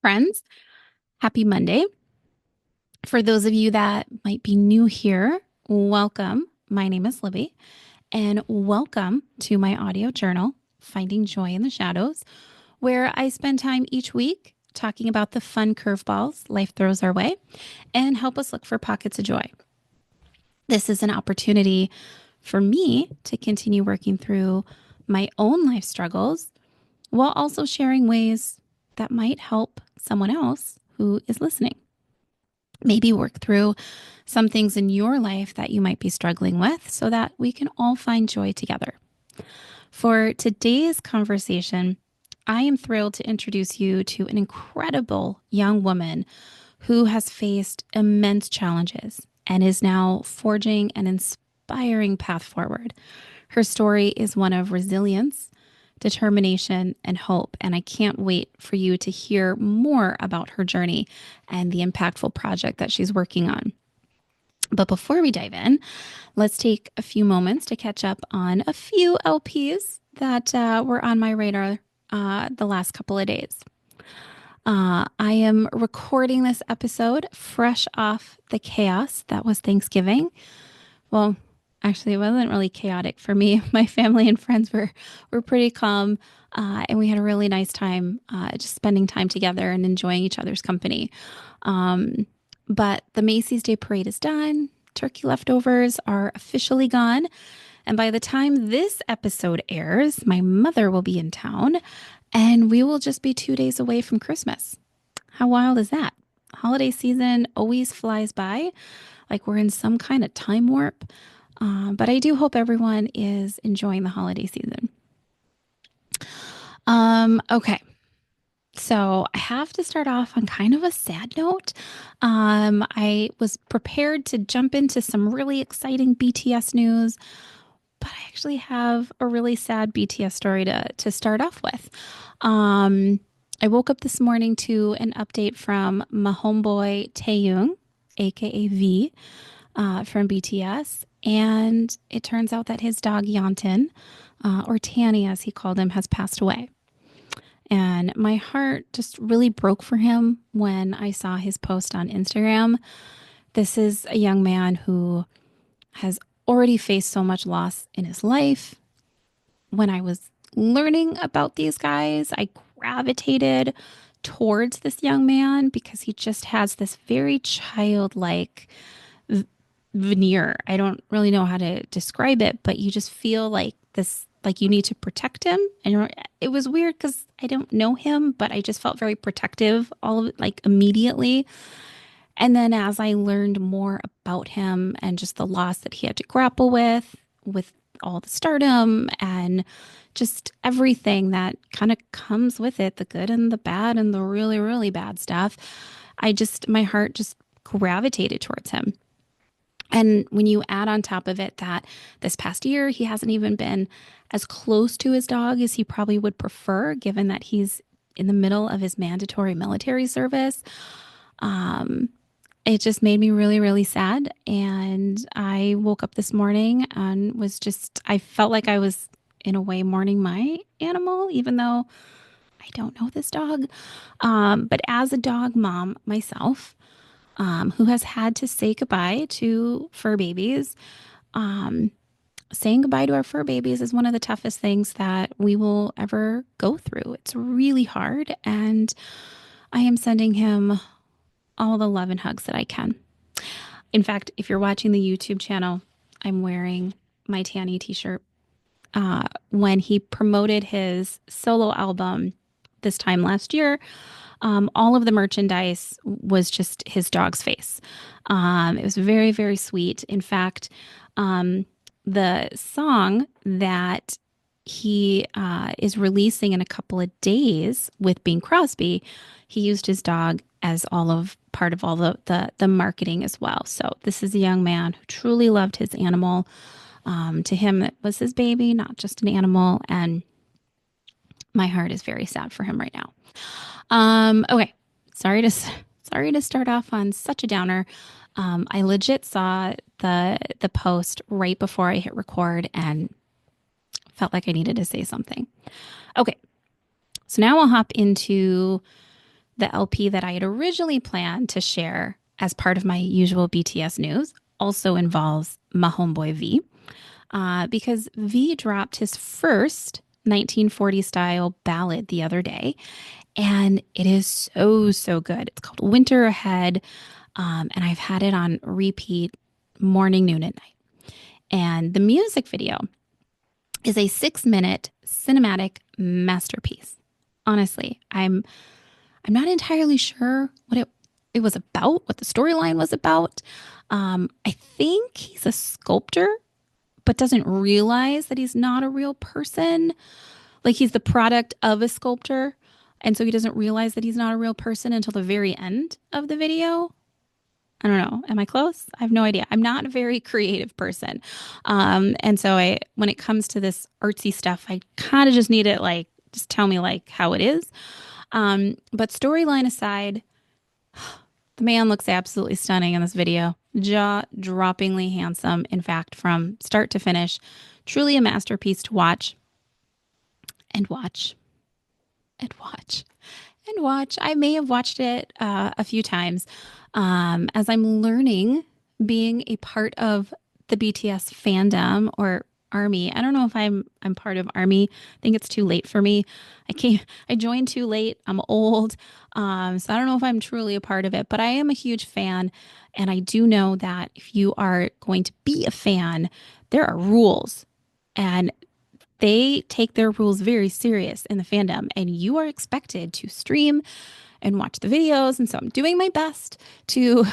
Friends, happy Monday. For those of you that might be new here, welcome. My name is Libby, and welcome to my audio journal, Finding Joy in the Shadows, where I spend time each week talking about the fun curveballs life throws our way and help us look for pockets of joy. This is an opportunity for me to continue working through my own life struggles while also sharing ways that might help someone else who is listening. Maybe work through some things in your life that you might be struggling with so that we can all find joy together. For today's conversation, I am thrilled to introduce you to an incredible young woman who has faced immense challenges and is now forging an inspiring path forward. Her story is one of resilience, determination, and hope. And I can't wait for you to hear more about her journey and the impactful project that she's working on. But before we dive in, let's take a few moments to catch up on a few LPs that were on my radar the last couple of days. I am recording this episode fresh off the chaos that was Thanksgiving. Well, actually, it wasn't really chaotic for me. My family and friends were pretty calm, and we had a really nice time just spending time together and enjoying each other's company. But the Macy's Day Parade is done. Turkey leftovers are officially gone. And by the time this episode airs, my mother will be in town, and we will just be 2 days away from Christmas. How wild is that? Holiday season always flies by like we're in some kind of time warp. But I do hope everyone is enjoying the holiday season. Okay. So I have to start off on kind of a sad note. I was prepared to jump into some really exciting BTS news, but I actually have a really sad BTS story to start off with. I woke up this morning to an update from my homeboy Taeyong, aka V, from BTS, and it turns out that his dog Yontin, or Tanny as he called him, has passed away. And my heart just really broke for him when I saw his post on Instagram. This is a young man who has already faced so much loss in his life. When I was learning about these guys, I gravitated towards this young man because he just has this very childlike veneer. I don't really know how to describe it, but you just feel like this, like you need to protect him. And it was weird because I don't know him, but I just felt very protective all of it, like immediately. And then as I learned more about him and just the loss that he had to grapple with all the stardom and just everything that kind of comes with it, the good and the bad and the really, really bad stuff, my heart just gravitated towards him. And when you add on top of it that this past year, he hasn't even been as close to his dog as he probably would prefer, given that he's in the middle of his mandatory military service, it just made me really, really sad. And I woke up this morning and I felt like I was in a way mourning my animal, even though I don't know this dog. But as a dog mom myself, who has had to say goodbye to fur babies. Saying goodbye to our fur babies is one of the toughest things that we will ever go through. It's really hard, and I am sending him all the love and hugs that I can. In fact, if you're watching the YouTube channel, I'm wearing my Tanny t-shirt. When he promoted his solo album this time last year, all of the merchandise was just his dog's face. It was very, very sweet. In fact, the song that he is releasing in a couple of days with Bing Crosby, he used his dog as part of all the marketing as well. So this is a young man who truly loved his animal. To him, it was his baby, not just an animal. And my heart is very sad for him right now. Okay. Sorry to start off on such a downer. I legit saw the post right before I hit record and felt like I needed to say something. Okay. So now I'll hop into the LP that I had originally planned to share as part of my usual BTS news also involves my homeboy V, because V dropped his first 1940 style ballad the other day, and it is so, so good. It's called Winter Ahead, and I've had it on repeat morning, noon, and night. And the music video is a 6-minute cinematic masterpiece. Honestly, I'm not entirely sure what it was about, what the storyline was about. I think he's a sculptor, but doesn't realize that he's not a real person. Like he's the product of a sculptor. And so he doesn't realize that he's not a real person until the very end of the video. I don't know. Am I close? I have no idea. I'm not a very creative person. And so when it comes to this artsy stuff, I kind of just need it like, just tell me like how it is. But storyline aside, the man looks absolutely stunning in this video. Jaw-droppingly handsome. In fact, from start to finish, truly a masterpiece to watch and watch and watch and watch. I may have watched it a few times as I'm learning being a part of the BTS fandom or army. I don't know if I'm part of army. I think it's too late for me. I joined too late. I'm old. So I don't know if I'm truly a part of it, but I am a huge fan. And I do know that if you are going to be a fan, there are rules, and they take their rules very serious in the fandom, and you are expected to stream and watch the videos. And so I'm doing my best to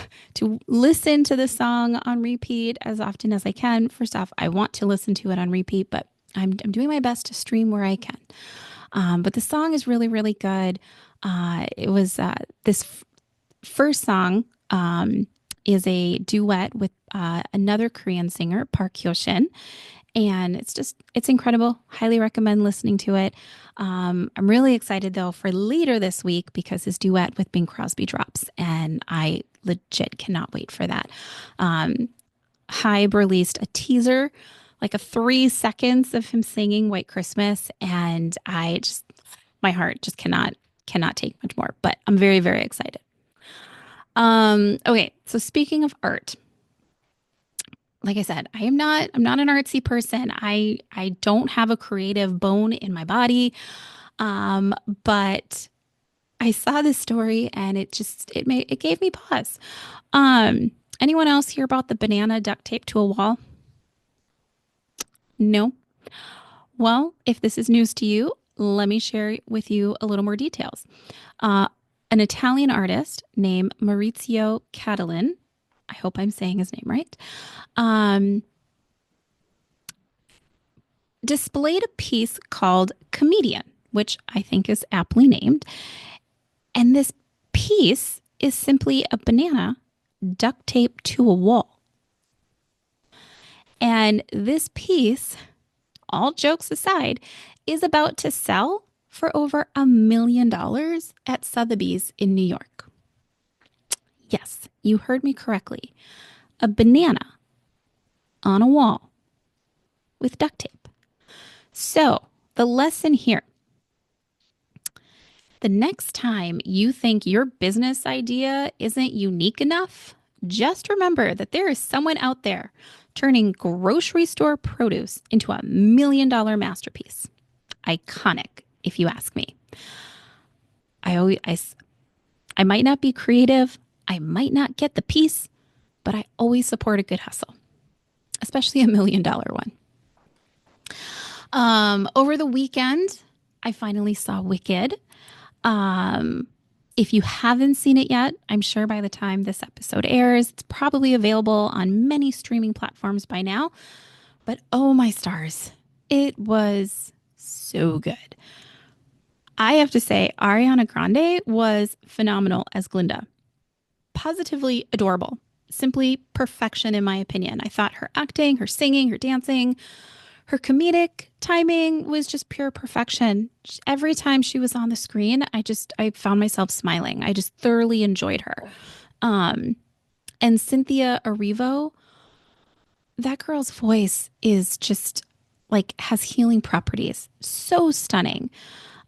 listen to the song on repeat as often as I can. First off, I want to listen to it on repeat, but I'm doing my best to stream where I can. But the song is really, really good. It was this first song is a duet with another Korean singer, Park Hyo-shin. And it's incredible. Highly recommend listening to it. I'm really excited though for later this week because his duet with Bing Crosby drops, and I legit cannot wait for that. Hybe released a teaser, like a 3 seconds of him singing White Christmas, and my heart just cannot take much more, but I'm very, very excited. Okay. So speaking of art, like I said, I'm not an artsy person. I don't have a creative bone in my body. But I saw this story and it gave me pause. Anyone else hear about the banana duct tape to a wall? No. Well, if this is news to you, let me share with you a little more details. An Italian artist named Maurizio Catalin, I hope I'm saying his name right, displayed a piece called Comedian, which I think is aptly named. And this piece is simply a banana duct taped to a wall. And this piece, all jokes aside, is about to sell for over $1 million at Sotheby's in New York. Yes, you heard me correctly. A banana on a wall with duct tape. So the lesson here, the next time you think your business idea isn't unique enough, just remember that there is someone out there turning grocery store produce into $1 million masterpiece. Iconic, if you ask me. I might not be creative. I might not get the piece, but I always support a good hustle, especially $1 million one. Over the weekend, I finally saw Wicked. If you haven't seen it yet, I'm sure by the time this episode airs, it's probably available on many streaming platforms by now. But oh my stars, it was so good. I have to say, Ariana Grande was phenomenal as Glinda. Positively adorable. Simply perfection, in my opinion. I thought her acting, her singing, her dancing, her comedic timing was just pure perfection. Every time she was on the screen, I found myself smiling. I just thoroughly enjoyed her. And Cynthia Erivo, that girl's voice is just like has healing properties. So stunning.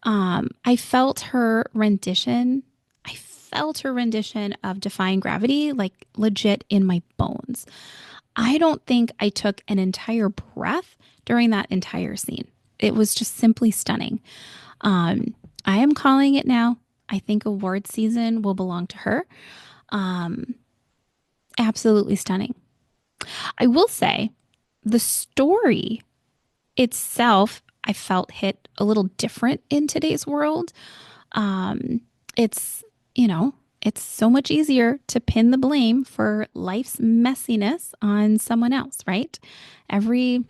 I felt her rendition. I felt her rendition of Defying Gravity, like legit in my bones. I don't think I took an entire breath during that entire scene. It was just simply stunning. Um, I am calling it now. I think award season will belong to her. Um, Absolutely stunning. I will say the story itself, I felt hit a little different in today's world. Um, it's, you know, it's so much easier to pin the blame for life's messiness on someone else, right? Every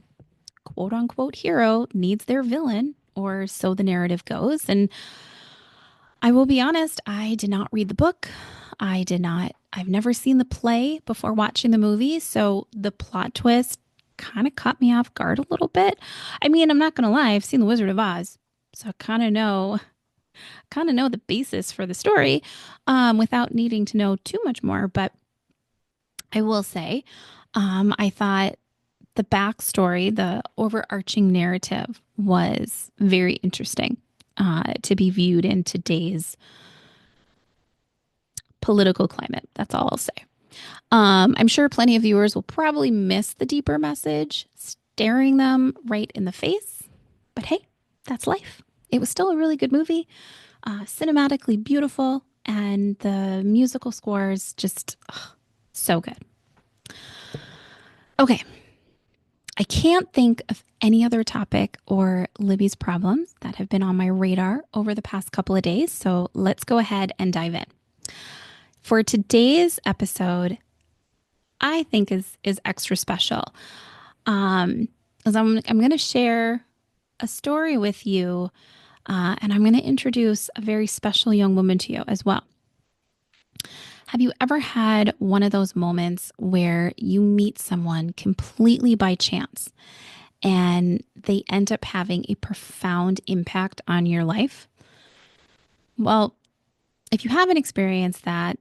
quote unquote hero needs their villain, or so the narrative goes. And I will be honest, I did not read the book. I've never seen the play before watching the movie. So the plot twist kind of caught me off guard a little bit. I mean, I'm not going to lie, I've seen The Wizard of Oz. So I kind of know the basis for the story without needing to know too much more. But I will say, I thought the backstory, the overarching narrative was very interesting to be viewed in today's political climate. That's all I'll say. I'm sure plenty of viewers will probably miss the deeper message staring them right in the face. But hey, that's life. It was still a really good movie, cinematically beautiful, and the musical scores just so good. Okay. I can't think of any other topic or Libby's problems that have been on my radar over the past couple of days. So let's go ahead and dive in. For today's episode, I think is extra special. As I'm going to share a story with you, and I'm going to introduce a very special young woman to you as well. Have you ever had one of those moments where you meet someone completely by chance and they end up having a profound impact on your life? Well, if you haven't experienced that,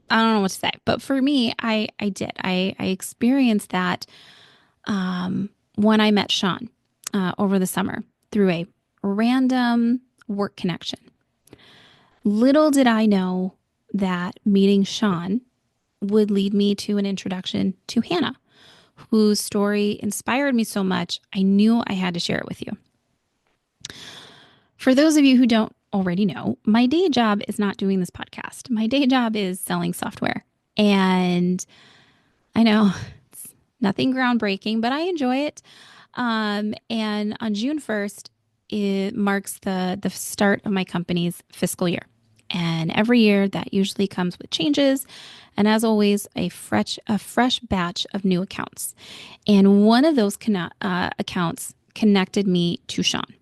I don't know what to say, but for me, I did. I experienced that when I met Sean over the summer through a random work connection. Little did I know that meeting Sean would lead me to an introduction to Hannah, whose story inspired me so much, I knew I had to share it with you. For those of you who don't already know, my day job is not doing this podcast. My day job is selling software. And I know it's nothing groundbreaking, but I enjoy it. And on June 1st, it marks the start of my company's fiscal year. And every year that usually comes with changes. And as always, a fresh batch of new accounts. And one of those accounts connected me to Sean,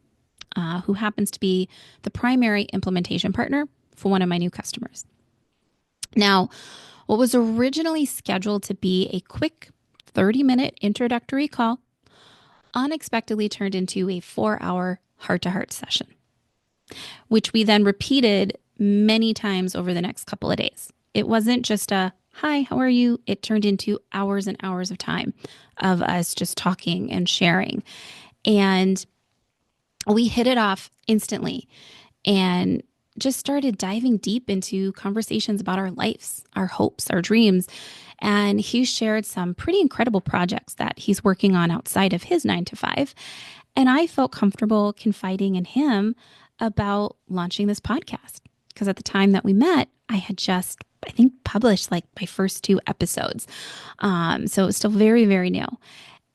who happens to be the primary implementation partner for one of my new customers. Now, what was originally scheduled to be a quick 30-minute introductory call unexpectedly turned into a 4-hour heart-to-heart session, which we then repeated many times over the next couple of days. It wasn't just a, hi, how are you? It turned into hours and hours of time of us just talking and sharing. And we hit it off instantly and just started diving deep into conversations about our lives, our hopes, our dreams. And he shared some pretty incredible projects that he's working on outside of his 9 to 5. And I felt comfortable confiding in him about launching this podcast. Because at the time that we met, I had just, I think, published like my first 2 episodes. So it was still very, very new.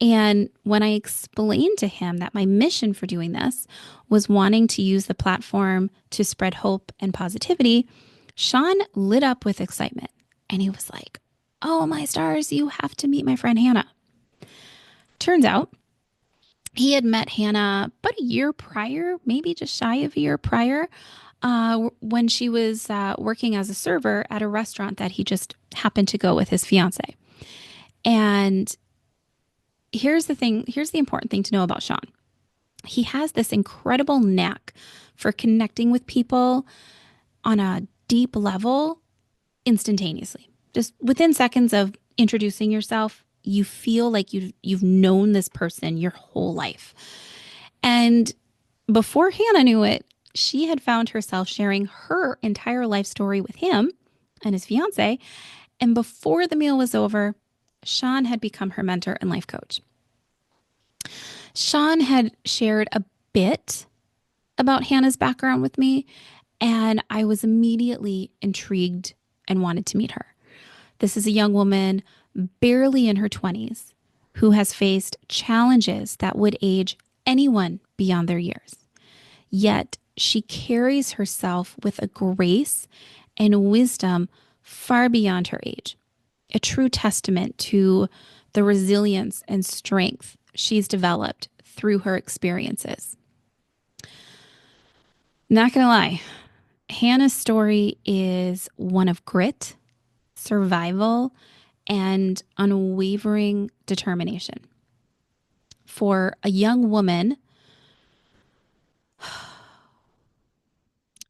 And when I explained to him that my mission for doing this was wanting to use the platform to spread hope and positivity, Sean lit up with excitement. And he was like, oh, my stars, you have to meet my friend Hannah. Turns out he had met Hannah about a year prior, maybe just shy of a year prior, when she was working as a server at a restaurant that he just happened to go with his fiance. And here's the important thing to know about Sean. He has this incredible knack for connecting with people on a deep level instantaneously. Just within seconds of introducing yourself, you feel like you've known this person your whole life. And before Hannah knew it, she had found herself sharing her entire life story with him and his fiance. And before the meal was over, Sean had become her mentor and life coach. Sean had shared a bit about Hannah's background with me, and I was immediately intrigued and wanted to meet her. This is a young woman, barely in her 20s, who has faced challenges that would age anyone beyond their years. Yet she carries herself with a grace and wisdom far beyond her age, a true testament to the resilience and strength she's developed through her experiences. Not gonna lie, Hannah's story is one of grit, survival, and unwavering determination. For a young woman,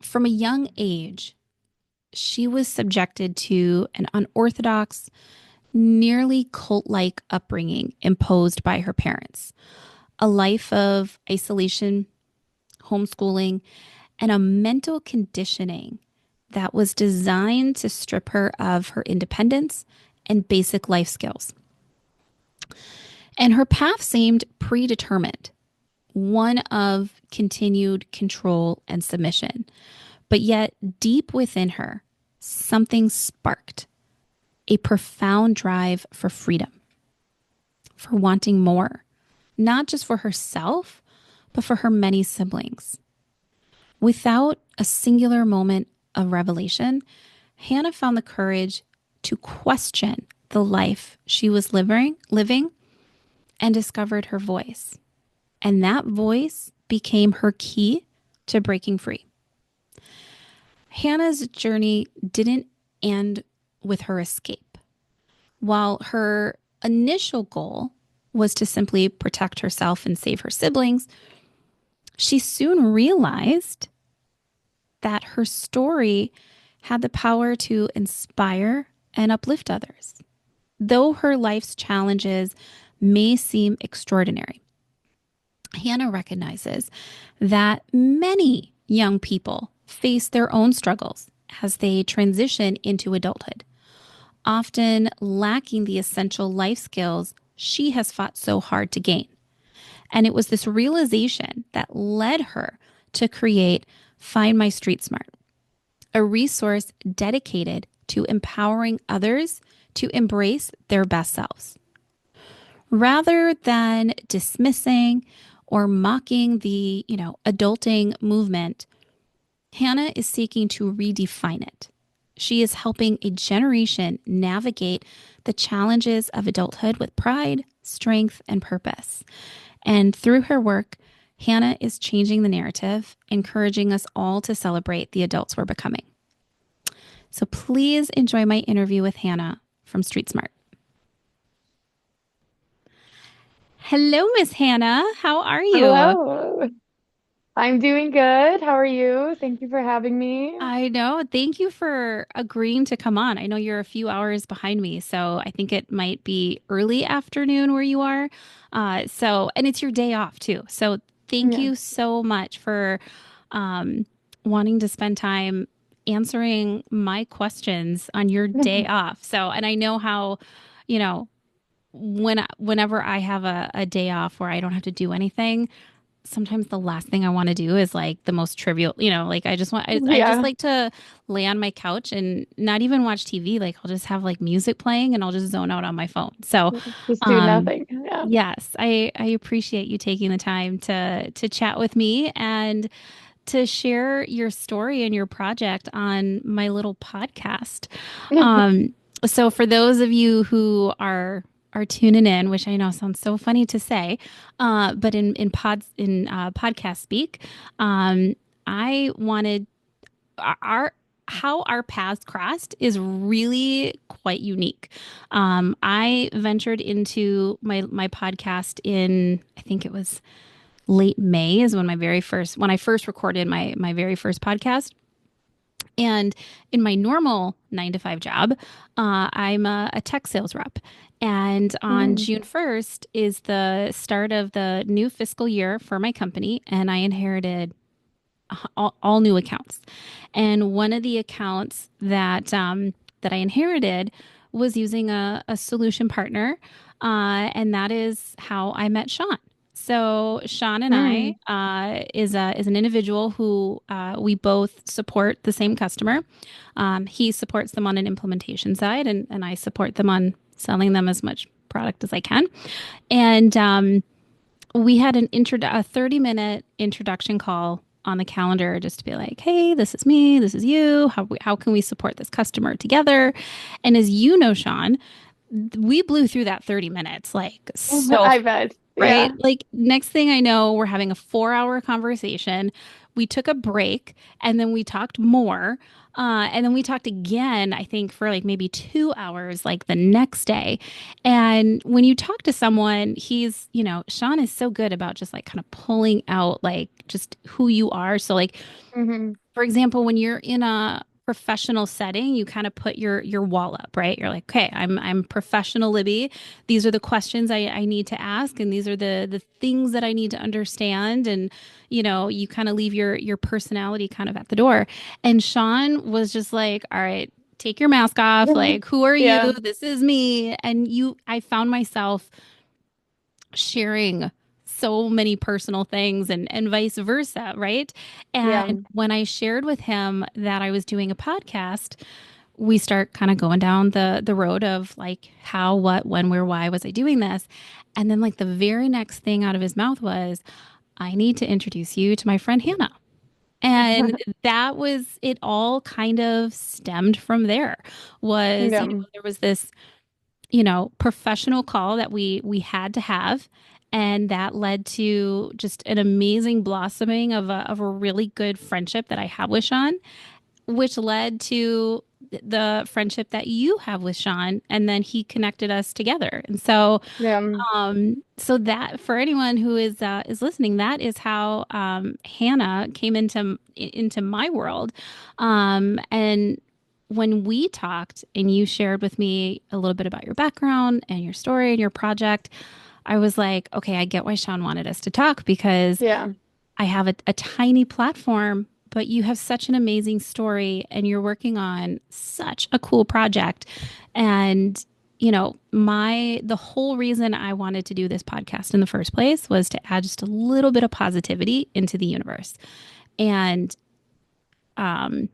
from a young age, she was subjected to an unorthodox, nearly cult-like upbringing imposed by her parents. A life of isolation, homeschooling, and a mental conditioning that was designed to strip her of her independence and basic life skills. And her path seemed predetermined, one of continued control and submission. But yet, deep within her, something sparked a profound drive for freedom, for wanting more, not just for herself, but for her many siblings. Without a singular moment of revelation, Hannah found the courage to question the life she was living and discovered her voice. And that voice became her key to breaking free. Hannah's journey didn't end with her escape. While her initial goal was to simply protect herself and save her siblings, she soon realized that her story had the power to inspire and uplift others. Though her life's challenges may seem extraordinary, Hannah recognizes that many young people face their own struggles as they transition into adulthood, often lacking the essential life skills she has fought so hard to gain. And it was this realization that led her to create Find My Street Smart, a resource dedicated to empowering others to embrace their best selves. Rather than dismissing or mocking the, adulting movement, Hannah is seeking to redefine it. She is helping a generation navigate the challenges of adulthood with pride, strength, and purpose. And through her work, Hannah is changing the narrative, encouraging us all to celebrate the adults we're becoming. So please enjoy my interview with Hannah from Street Smart. Hello, Miss Hannah. How are you? Hello. I'm doing good. How are you? Thank you for having me. I know. Thank you for agreeing to come on. I know you're a few hours behind me, so I think it might be early afternoon where you are. And it's your day off too. So thank Yeah. you so much for um, wanting to spend time answering my questions on your day off. So, and I know how, you know, whenever I have a day off where I don't have to do anything, sometimes the last thing I want to do is like the most trivial, like I just Yeah. like to lay on my couch and not even watch TV. Like I'll just have like music playing and I'll just zone out on my phone. So, Just do um, nothing. Yeah. yes, I appreciate you taking the time to chat with me and to share your story and your project on my little podcast. Um, so for those of you who are tuning in, which I know sounds so funny to say, but in podcast speak, I wanted our how our paths crossed is really quite unique. I ventured into my podcast in, I think it was late May is when I first recorded my very first podcast. And in my normal 9 to 5 job, I'm a tech sales rep. And on Mm. June 1st is the start of the new fiscal year for my company. And I inherited all new accounts. And one of the accounts that I inherited was using a solution partner, and that is how I met Sean. So Sean and I Mm. is an individual who we both support the same customer. He supports them on an implementation side, and I support them on selling them as much product as I can. And we had a 30-minute introduction call on the calendar just to be like, hey, this is me, this is you. How can we support this customer together? And as you know, Sean, we blew through that 30 minutes like so, I bet. right? Yeah. Like, next thing I know, we're having a 4 hour conversation. We took a break and then we talked more. And then we talked again, I think, for like maybe 2 hours, like the next day. And when you talk to someone, Sean is so good about just like kind of pulling out like just who you are. So, like, Hmm. for example, when you're in a professional setting, you kind of put your wall up, right? You're like, okay, I'm professional Libby. These are the questions I need to ask, and these are the things that I need to understand. And you kind of leave your personality kind of at the door. And Sean was just like, all right, take your mask off. Like, who are you? Yeah. This is me. And I found myself sharing so many personal things and vice versa, right? Yeah. And when I shared with him that I was doing a podcast, we start kind of going down the road of like how, what, when, where, why was I doing this? And then like the very next thing out of his mouth was, I need to introduce you to my friend Hannah. And that was it, all kind of stemmed from there. Was, Yeah. there was this professional call that we had to have. And that led to just an amazing blossoming of a really good friendship that I have with Sean, which led to the friendship that you have with Sean. And then he connected us together. And so, Yeah. so that for anyone who is listening, that is how Hannah came into my world. And when we talked and you shared with me a little bit about your background and your story and your project, I was like, okay, I get why Sean wanted us to talk because Yeah. I have a tiny platform, but you have such an amazing story and you're working on such a cool project. And, the whole reason I wanted to do this podcast in the first place was to add just a little bit of positivity into the universe. And, um,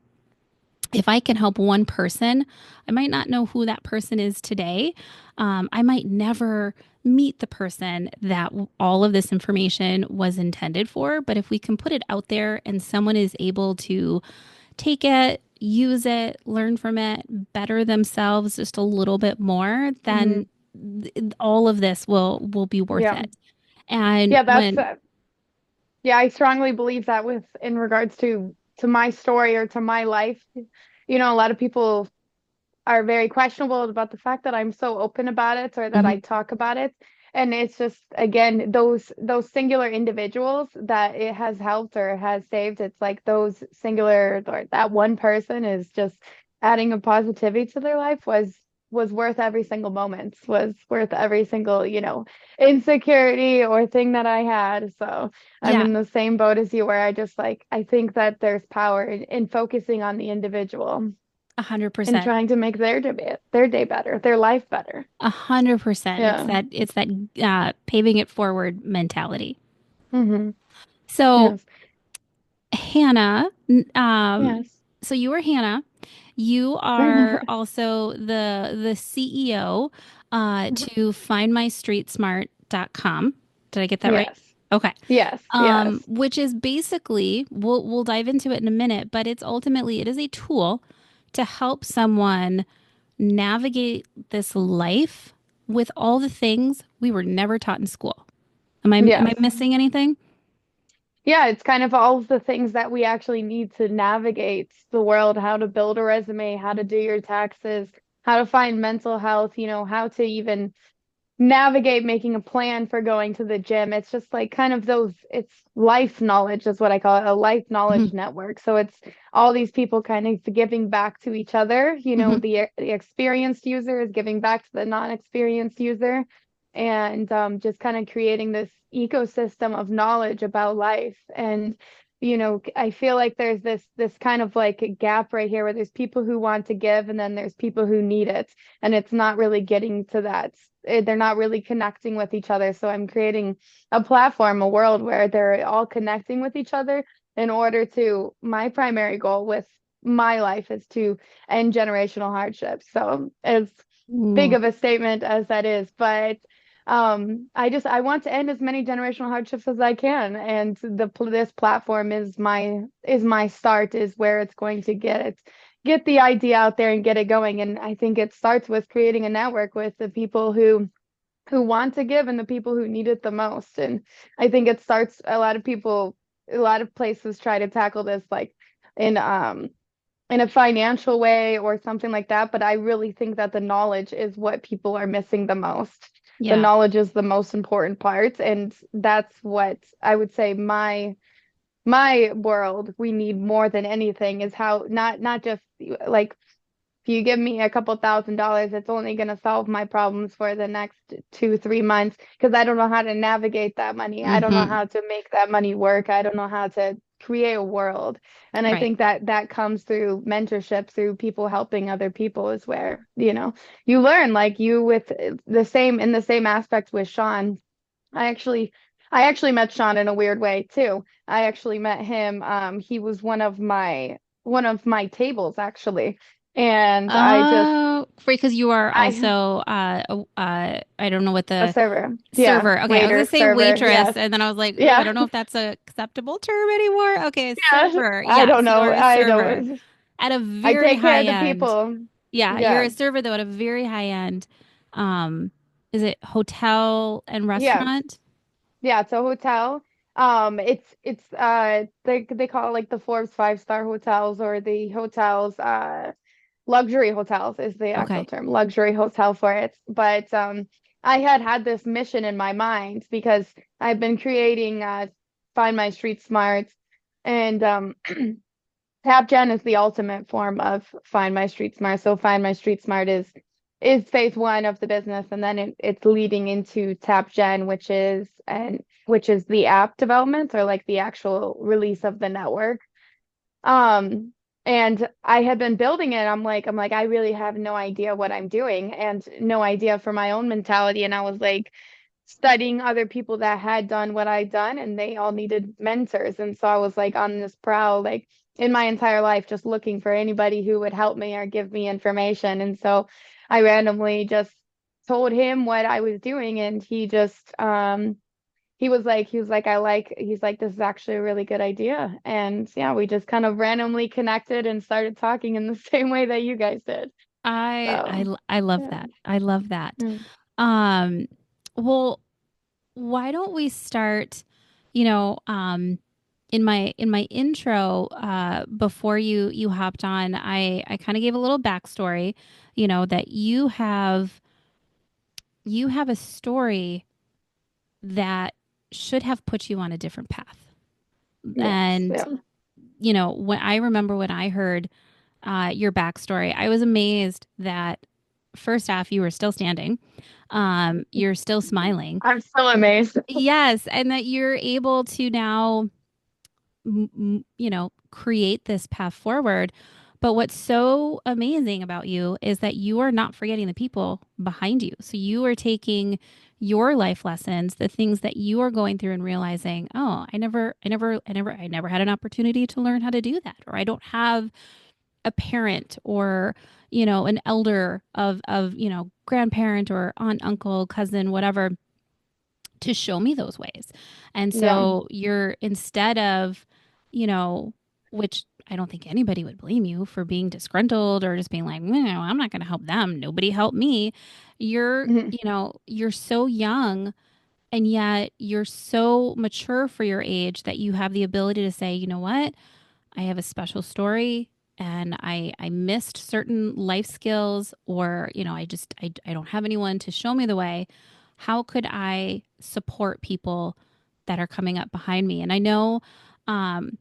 if I can help one person, I might not know who that person is today. I might never meet the person that all of this information was intended for. But if we can put it out there and someone is able to take it, use it, learn from it, better themselves just a little bit more, Hmm. then all of this will be worth Yeah. it. And Yeah. That's when, yeah, I strongly believe that with in regards to my story or to my life. A lot of people are very questionable about the fact that I'm so open about it or that Mhm, I talk about it. And it's just again those singular individuals that it has helped or has saved. It's like those singular or that one person is just adding a positivity to their life was worth every single moment, was worth every single, insecurity or thing that I had. So I'm yeah, in the same boat as you where I just like I think that there's power in focusing on the individual a hundred and percent. trying to make their day better, their life better. 100%. It's Yeah. that paving it forward mentality. Hmm. So Yes. Hannah, Yes. so you are Hannah. You are also the CEO to findmystreetsmart.com. Did I get that right? Yes. Okay. Yes. Yes. Which is basically, we'll dive into it in a minute, but it is a tool to help someone navigate this life with all the things we were never taught in school. Am I Yes. missing anything? Yeah, it's kind of all of the things that we actually need to navigate the world, how to build a resume, how to do your taxes, how to find mental health, how to even navigate making a plan for going to the gym. It's just like kind of it's life knowledge is what I call it, a life Hmm. knowledge network. So it's all these people kind of giving back to each other. Hmm. The experienced user is giving back to the non-experienced user, and just kind of creating this ecosystem of knowledge about life. And I feel like there's this kind of like a gap right here where there's people who want to give and then there's people who need it, and it's not really getting to that. They're not really connecting with each other. So I'm creating a platform, a world where they're all connecting with each other in order to, my primary goal with my life is to end generational hardship. So as big Ooh. of a statement as that is, but I want to end as many generational hardships as I can, and this platform is my start, is where it's going to get the idea out there and get it going. And I think it starts with creating a network with the people who want to give and the people who need it the most. And I think it starts, a lot of places try to tackle this like in in a financial way or something like that, but I really think that the knowledge is what people are missing the most. The Yeah. knowledge is the most important part, and that's what I would say my world we need more than anything is how not just like if you give me a couple $1,000s, it's only going to solve my problems for the next 2, 3 months because I don't know how to navigate that money. I don't know Mm-hmm. how to make that money work. I don't know how to create a world. And I Right. think that that comes through mentorship, through people helping other people is where, you learn like you with the same aspect with Sean. I actually I actually met Sean in a weird way too. I actually met him. He was one of my tables actually. And Oh, because you are I also I don't know what a the server. Yeah, server. Okay, I was gonna waiter, say server. waitress, Yes. and then I was like, ooh, I Yeah. don't know if that's a acceptable term anymore. Okay, Yeah. server. I don't Yes, you know. are a I server don't at a I very take care high of the end. people. Yeah, you're Yeah. a server though at a very high end. Um, is it hotel and Yeah. restaurant? Yeah, it's a hotel. They call it like the Forbes 5-star hotels or the hotels luxury hotels is the actual Okay. term, luxury hotel for it. But I had this mission in my mind because I've been creating Find My Street Smart, and TapGen is the ultimate form of Find My Street Smart. So Find My Street Smart is phase one of the business, and then it's leading into TapGen, which is the app development or like the actual release of the network. Um, and I had been building it. I'm like, I really have no idea what I'm doing and no idea for my own mentality. And I was like studying other people that had done what I'd done and they all needed mentors. And so I was like on this prowl, like in my entire life, just looking for anybody who would help me or give me information. And so I randomly just told him what I was doing and he's like, this is actually a really good idea. And yeah, we just kind of randomly connected and started talking in the same way that you guys did. So, I love yeah. that. I love that. Mm. Um, well, why don't we start, you know, in my intro, before you hopped on, I kind of gave a little backstory, that you have a story that should have put you on a different path. Yes. And, Yeah. when I remember when I heard your backstory, I was amazed that first off, you were still standing. You're still smiling. I'm so amazed. Yes. And that you're able to now, create this path forward. But what's so amazing about you is that you are not forgetting the people behind you. So you are taking your life lessons, the things that you are going through and realizing, oh, I never had an opportunity to learn how to do that. Or I don't have a parent or, an elder of, grandparent or aunt, uncle, cousin, whatever to show me those ways. And Yeah. so you're instead of, you know, which I don't think anybody would blame you for being disgruntled or just being like, no, I'm not going to help them. Nobody helped me. You're, Mhm. you're so young and yet you're so mature for your age that you have the ability to say, you know what? I have a special story and I missed certain life skills or, I don't have anyone to show me the way. How could I support people that are coming up behind me? And I know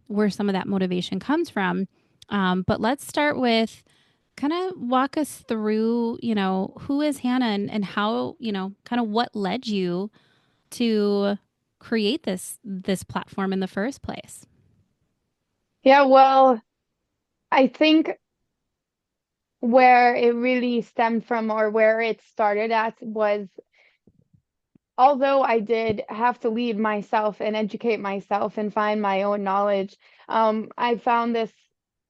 where some of that motivation comes from. But let's start with kind of walk us through, who is Hannah and how, kind of what led you to create this platform in the first place. Yeah, well, I think where it really stemmed from or where it started at was although I did have to lead myself and educate myself and find my own knowledge, I found this,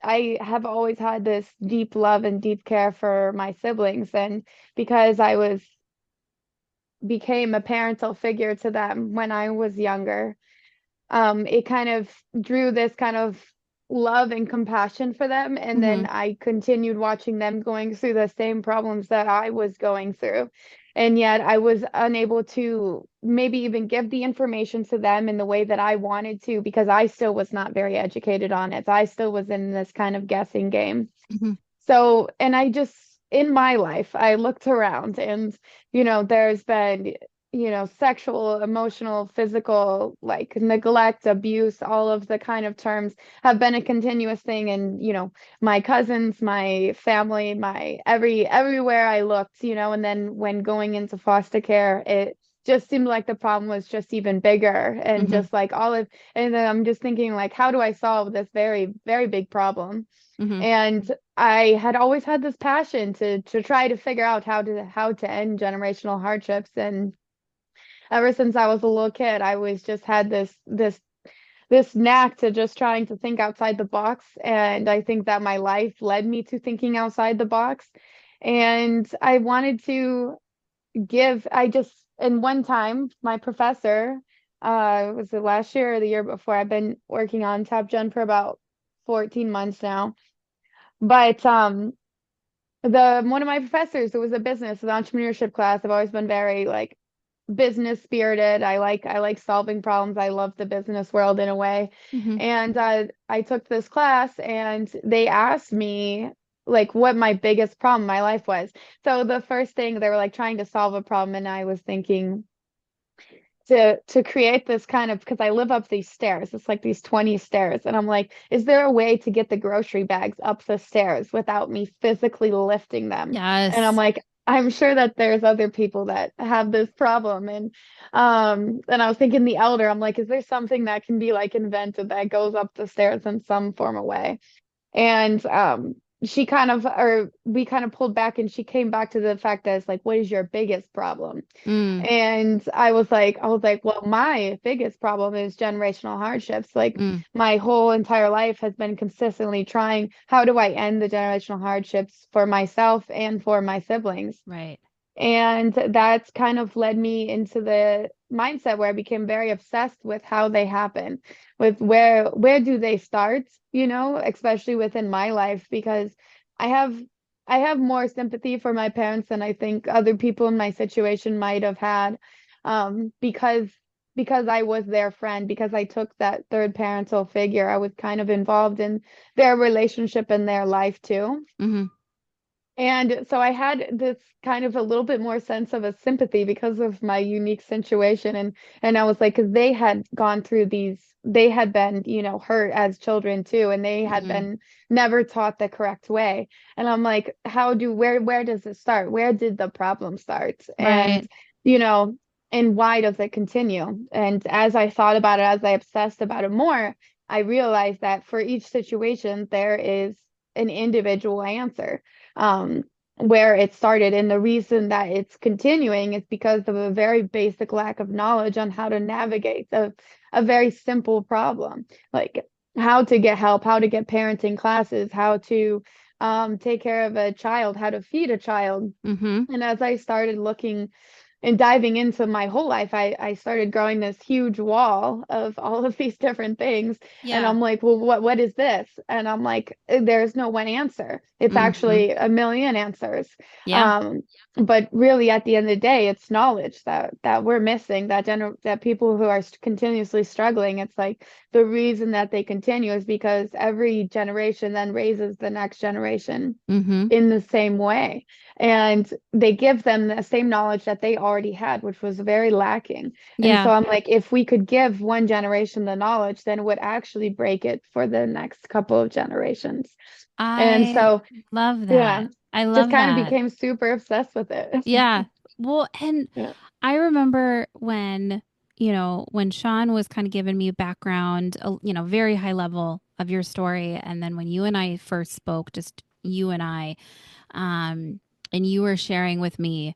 I have always had this deep love and deep care for my siblings. And because became a parental figure to them when I was younger, it kind of drew this kind of love and compassion for them. And then Mm-hmm. I continued watching them going through the same problems that I was going through. And yet I was unable to maybe even give the information to them in the way that I wanted to because I still was not very educated on it. I still was in this kind of guessing game. Mm-hmm. So, and I just, in my life, I looked around and, there's been, sexual, emotional, physical, like neglect, abuse, all of the kind of terms have been a continuous thing. And, my cousins, my family, everywhere I looked, and then when going into foster care, it just seemed like the problem was just even bigger and Mm-hmm. just like and then I'm just thinking like, how do I solve this very, very big problem? Mm-hmm. And I had always had this passion to try to figure out how to end generational hardships. And ever since I was a little kid, I was just had this knack to just trying to think outside the box. And I think that my life led me to thinking outside the box. And I wanted to I just, and one time, my professor, was it last year or the year before? I've been working on Top Gen for about 14 months now. But the one of my professors, it was a business, an entrepreneurship class. I've always been very like business spirited. I like solving problems. I love the business world in a way. Mm-hmm. And I took this class and they asked me like what my biggest problem in my life was. So the first thing they were like trying to solve a problem and I was thinking to create this kind of because I live up these stairs. It's like these 20 stairs. And I'm like, is there a way to get the grocery bags up the stairs without me physically lifting them? And I'm Yes. like, I'm sure that there's other people that have this problem. And I was thinking the elder, I'm like, is there something that can be like invented that goes up the stairs in some form of way? And she kind of or we kind of pulled back and she came back to the fact that it's like, what is your biggest problem? Mm. And I was like, well, my biggest problem is generational hardships. Like Mm. my whole entire life has been consistently trying, how do I end the generational hardships for myself and for my siblings? Right. And that's kind of led me into the mindset where I became very obsessed with how they happen, with where do they start, especially within my life, because I have I have more sympathy for my parents than I think other people in my situation might have had, because I was their friend, because I took that third parental figure. I was kind of involved in their relationship and their life too. Mm-hmm. And so I had this kind of a little bit more sense of a sympathy because of my unique situation. And I was like, because they had gone through they had been, hurt as children too, and they had Mm-hmm. been never taught the correct way. And I'm like, where does it start? Where did the problem start? And, Right. you know, and why does it continue? And as I thought about it, as I obsessed about it more, I realized that for each situation, there is an individual answer, um, where it started. And the reason that it's continuing is because of a very basic lack of knowledge on how to navigate a very simple problem, like how to get help, how to get parenting classes, how to take care of a child, how to feed a child. Mm-hmm. And as I started looking and diving into my whole life, I started growing this huge wall of all of these different things. And Yeah. I'm like, well, what is this? And I'm like, there's no one answer. It's Mm-hmm. actually a million answers. Yeah. Um, but really, at the end of the day, it's knowledge that we're missing. That people who are continuously struggling, it's like the reason that they continue is because every generation then raises the next generation Mm-hmm. in the same way. And they give them the same knowledge that they already had, which was very lacking. And so Yeah. I'm like, if we could give one generation the knowledge, then it would actually break it for the next couple of generations. And I so, love yeah, that. I just love kind of that. became super obsessed with it. Yeah. Well, and Yeah. I remember when when Sean was kind of giving me a background, very high level of your story, and then when you and I first spoke, just you and I, um, and you were sharing with me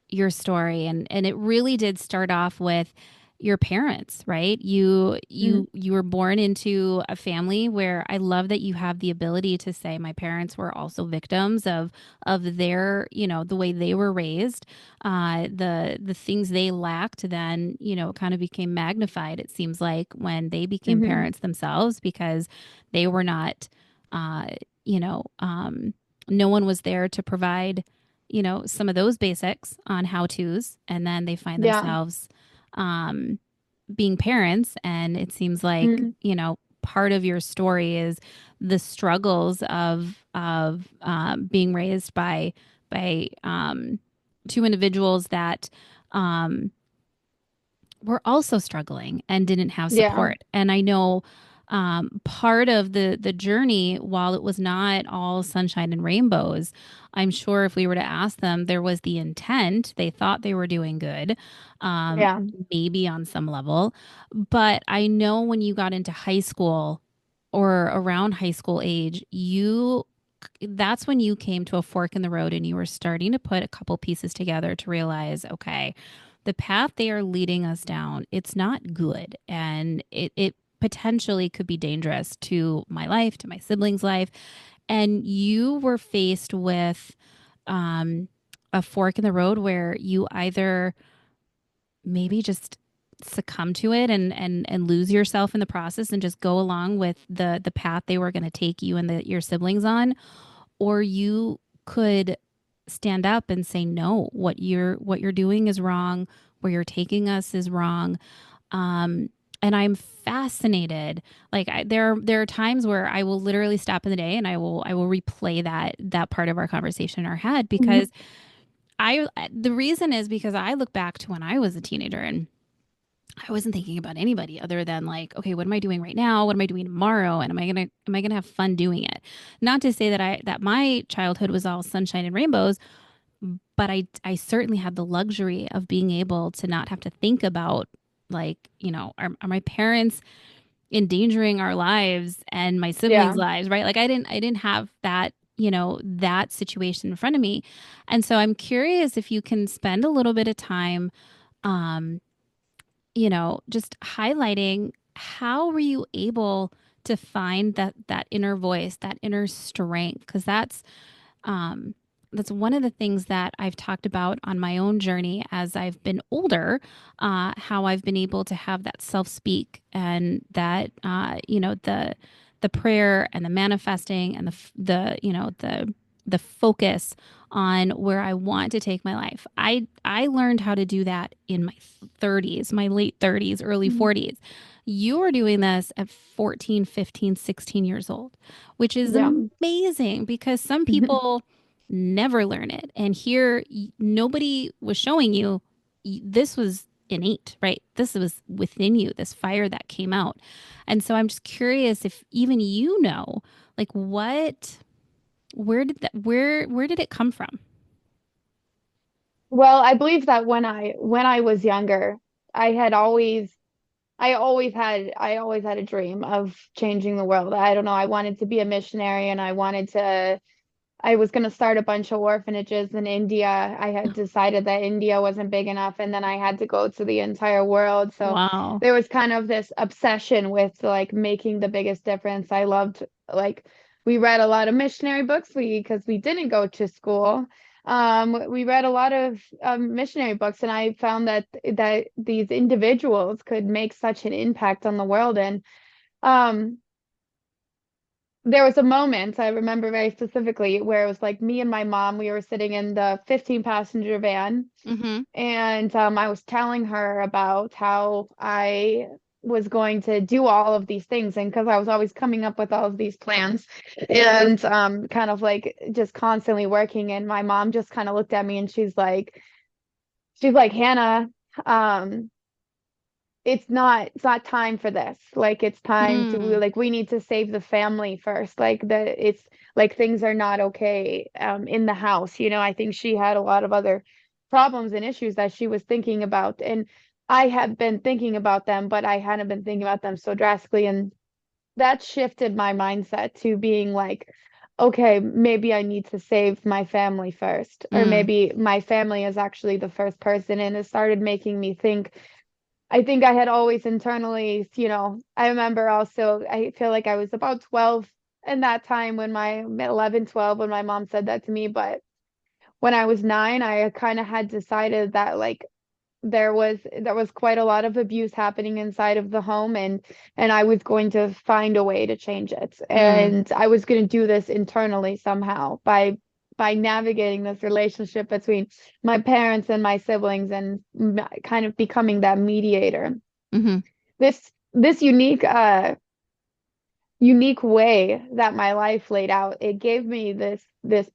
your story, and it really did start off with your parents, right? you Mhm. you you were born into a family where I love that you have the ability to say my parents were also victims of their, the way they were raised. The things they lacked then, kind of became magnified, it seems like, when they became Mhm. parents themselves, because they were not uh you know no one was there to provide, some of those basics on how to's. And then they find Yeah. themselves um, being parents. And it seems like, Mhm. part of your story is the struggles of being raised by two individuals that um, were also struggling and didn't have Yeah. support. And I know part of the journey, while it was not all sunshine and rainbows, I'm sure if we were to ask them, there was the intent. They thought they were doing good, um, Yeah. maybe on some level. But I know when you got into high school or around high school age, that's when you came to a fork in the road and you were starting to put a couple pieces together to realize, okay, the path they are leading us down, it's not good. And it potentially could be dangerous to my life, to my siblings' life. And you were faced with um, a fork in the road where you either maybe just succumb to it and lose yourself in the process and just go along with the path they were going to take you and your siblings on, or you could stand up and say no, what you're doing is wrong, where you're taking us is wrong. um and I'm fascinated. Like, there are times where I will literally stop in the day and I will replay that part of our conversation in our head, Mhm. because I the reason is because I look back to when I was a teenager, and I wasn't thinking about anybody other than, like, okay, what am I doing right now? What am I doing tomorrow? And am I gonna have fun doing it? Not to say that my childhood was all sunshine and rainbows, but I certainly had the luxury of being able to not have to think about, like, are my parents endangering our lives and my siblings' Yeah. lives, right? Like, I didn't have that, that situation in front of me. And so I'm curious if you can spend a little bit of time um just highlighting, how were you able to find that inner voice, that inner strength? Because um, that's one of the things that I've talked about on my own journey as I've been older, how I've been able to have that self speak, and that, the prayer and the manifesting and the focus on where I want to take my life. I learned how to do that in my 30s, my late 30s, early Mhm. 40s. You were doing this at 14, 15, 16 years old, which is Yeah. amazing, because some Mhm. people never learn it. And here, nobody was showing you, this was innate, right? This was within you, this fire that came out. And so I'm just curious if even like, where did it come from? Well, I believe that when I was younger, I had always I always had a dream of changing the world. I don't know, I wanted to be a missionary and I was going to start a bunch of orphanages in India. I had decided that India wasn't big enough, and then I had to go to the entire world. So Wow. there was kind of this obsession with like making the biggest difference. I loved, like, we read a lot of missionary books because we didn't go to school. We read a lot of missionary books, and I found that these individuals could make such an impact on the world. And um, there was a moment I remember very specifically where it was like me and my mom, we were sitting in the 15 passenger van, Mm-hmm. and I was telling her about how I was going to do all of these things. And because I was always coming up with all of these plans and kind of like just constantly working. And my mom just kind of looked at me and she's like, Hannah, um, it's not time for this. Like, it's time to, Mm. like, we need to save the family first. Like, it's like things are not okay in the house. I think she had a lot of other problems and issues that she was thinking about. And I have been thinking about them, but I hadn't been thinking about them so drastically. And that shifted my mindset to being like, okay, maybe I need to save my family first, or Mm, maybe my family is actually the first person. And it started making me think. I think I had always internally, I remember also, I feel like I was about 12 in that time when my 11, 12, when my mom said that to me. But when I was 9, I kind of had decided that like there was quite a lot of abuse happening inside of the home, and I was going to find a way to change it. mm, And I was going to do this internally somehow by navigating this relationship between my parents and my siblings and kind of becoming that mediator. mm-hmm, This unique way that my life laid out, it gave me this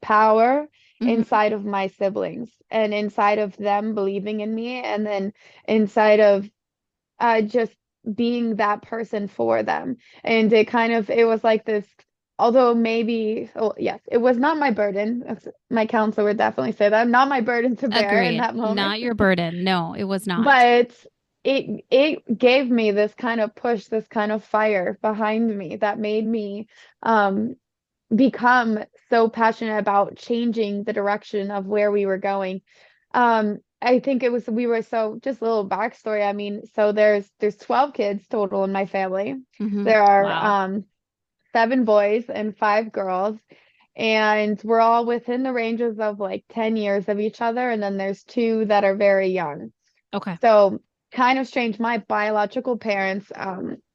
power mm-hmm. inside of my siblings and inside of them believing in me, and then inside of just being that person for them. And it was like this, although maybe, oh yes, it was not my burden. My counselor would definitely say that, not my burden to bear in Agreed. that moment. Not your burden. No, it was not. But it gave me this kind of push, this kind of fire behind me that made me um become so passionate about changing the direction of where we were going. I think it was we were so just a little backstory. I mean, so there's 12 kids total in my family. Mm-hmm. There are Wow. 7 boys and 5 girls, and we're all within the ranges of like 10 years of each other, and then there's two that are very young. Okay. So kind of strange. My biological parents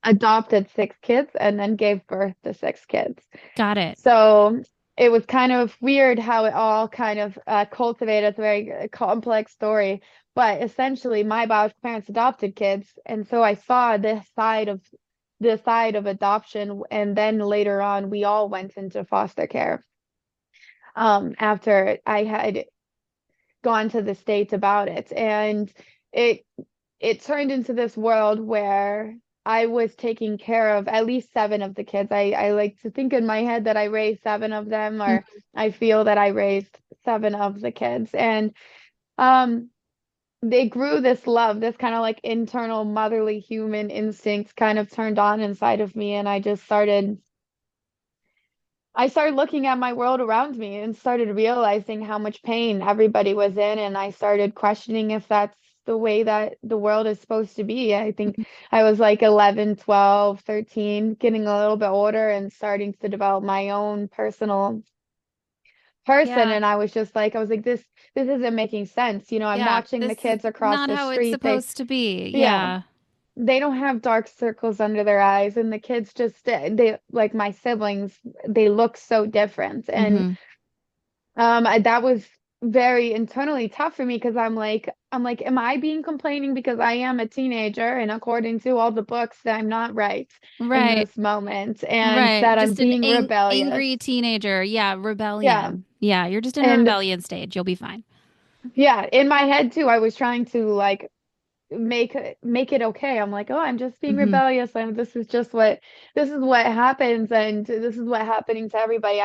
adopted 6 kids and then gave birth to 6 kids. Got it. So it was kind of weird how it all kind of cultivated. It's a very complex story. But essentially, my biological parents adopted kids, and so I saw this side of adoption. And then later on, we all went into foster care. After I had gone to the States about it, and it it turned into this world where I was taking care of at least 7 of the kids. I like to think in my head that I raised 7 of them, or Mhm. I feel that I raised 7 of the kids. And um, they grew this love, this kind of like internal motherly human instincts kind of turned on inside of me. And I started looking at my world around me and started realizing how much pain everybody was in. And I started questioning if that's the way that the world is supposed to be. I think I was like 11, 12, 13, getting a little bit older and starting to develop my own personal person. Yeah. And I was like, this isn't making sense. I'm Yeah. watching the This is kids across not the how it's street. supposed to be. Yeah, Yeah. they don't have dark circles under their eyes, and the kids just they like my siblings, they look so different. And Mm-hmm. that was very internally tough for me because I'm like, am I being complaining because I am a teenager and according to all the books that I'm not right in Right. this moment, and Right. that I'm Just an being rebellious. angry teenager. Yeah. Yeah. Rebellion. Yeah. You're just in a And rebellion stage. You'll be fine. yeah, in my head too, I was trying to like make it okay. I'm like, oh, I'm just being Mm-hmm. rebellious, and this is what happens, and this is what happening to everybody.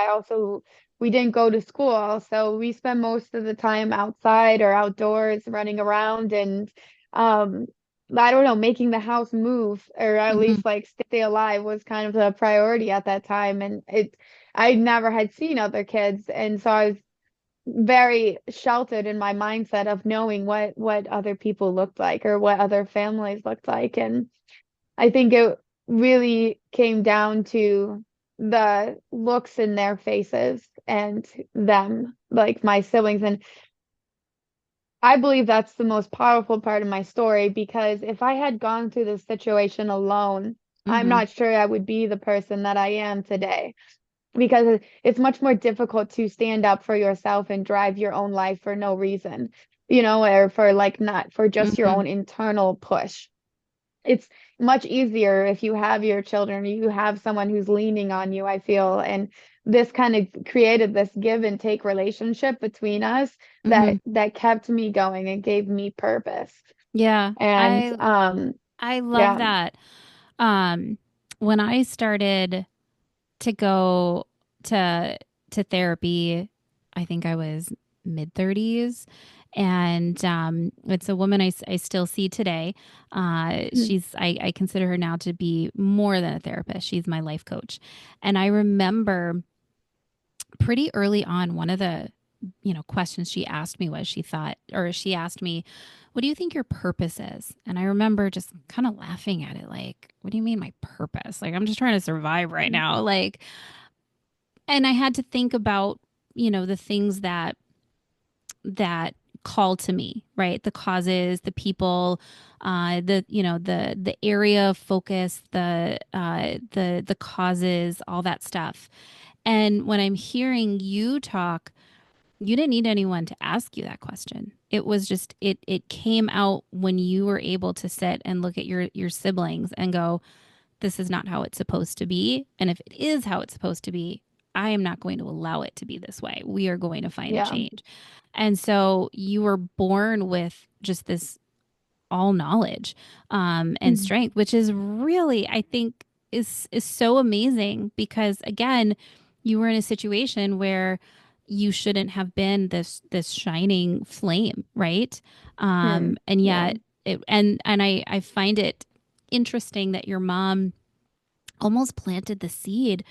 We didn't go to school, so we spend most of the time outside or outdoors running around, and um I don't know, making the house move, or at Mm-hmm. least like stay alive was kind of the priority at that time. And I never had seen other kids, and so I was very sheltered in my mindset of knowing what other people looked like or what other families looked like. And I think it really came down to the looks in their faces and them, like my siblings. And I believe that's the most powerful part of my story, because if I had gone through this situation alone, I'm Mm-hmm. not sure I would be the person that I am today, because it's much more difficult to stand up for yourself and drive your own life for no reason, or for like not for just your Mm-hmm. own internal push. It's much easier if you have your children, you have someone who's leaning on you, I feel. And this kind of created this give and take relationship between us Mm-hmm. that kept me going and gave me purpose. Yeah. And I love yeah. that. Um, when I started to go to therapy, I think I was mid 30s, And it's a woman I still see today. Mhm. I consider her now to be more than a therapist. She's my life coach. And I remember pretty early on, one of the questions she asked me was she asked me, what do you think your purpose is? And I remember just kind of laughing at it, like, what do you mean my purpose? Like, I'm just trying to survive right now. Like, and I had to think about, the things that call to me, right? The causes, the people, the area of focus, the causes, all that stuff. And when I'm hearing you talk, you didn't need anyone to ask you that question. It was just it came out when you were able to sit and look at your siblings and go, this is not how it's supposed to be. And if it is how it's supposed to be, I am not going to allow it to be this way. We are going to find a Yeah. change. And so you were born with just this all knowledge and Mhm. strength, which is really, I think, is so amazing because again, you were in a situation where you shouldn't have been this shining flame, right? And Yeah. yet I find it interesting that your mom almost planted the seed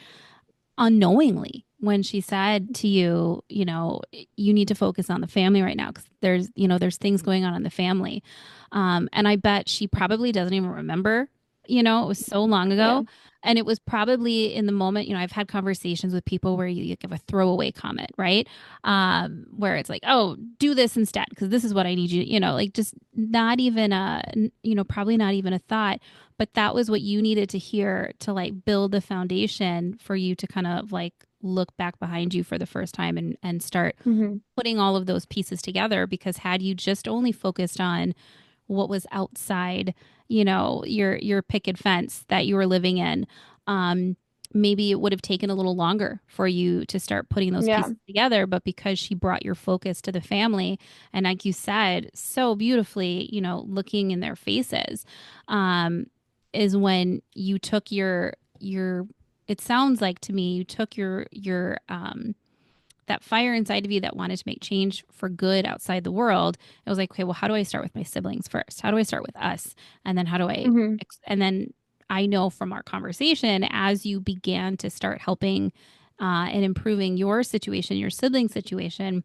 unknowingly when she said to you, you need to focus on the family right now because there's things going on in the family. And I bet she probably doesn't even remember, it was so long Yeah. ago. And it was probably in the moment, I've had conversations with people where you give a throwaway comment, right? Where it's like, oh, do this instead because this is what I need you, like just not even probably not even a thought, but that was what you needed to hear to like build the foundation for you to kind of like look back behind you for the first time and start Hmm. putting all of those pieces together. Because had you just only focused on what was outside, your picket fence that you were living in, um, maybe it would have taken a little longer for you to start putting those Yeah. pieces together. But because she brought your focus to the family, and like you said, so beautifully, looking in their faces, um, is when you took your. It sounds like to me you took your that fire inside of you that wanted to make change for good outside the world. It was like, okay, well, how do I start with my siblings first? How do I start with us? And then how do I, Hmm. and then I know from our conversation, as you began to start helping and improving your situation, your sibling situation,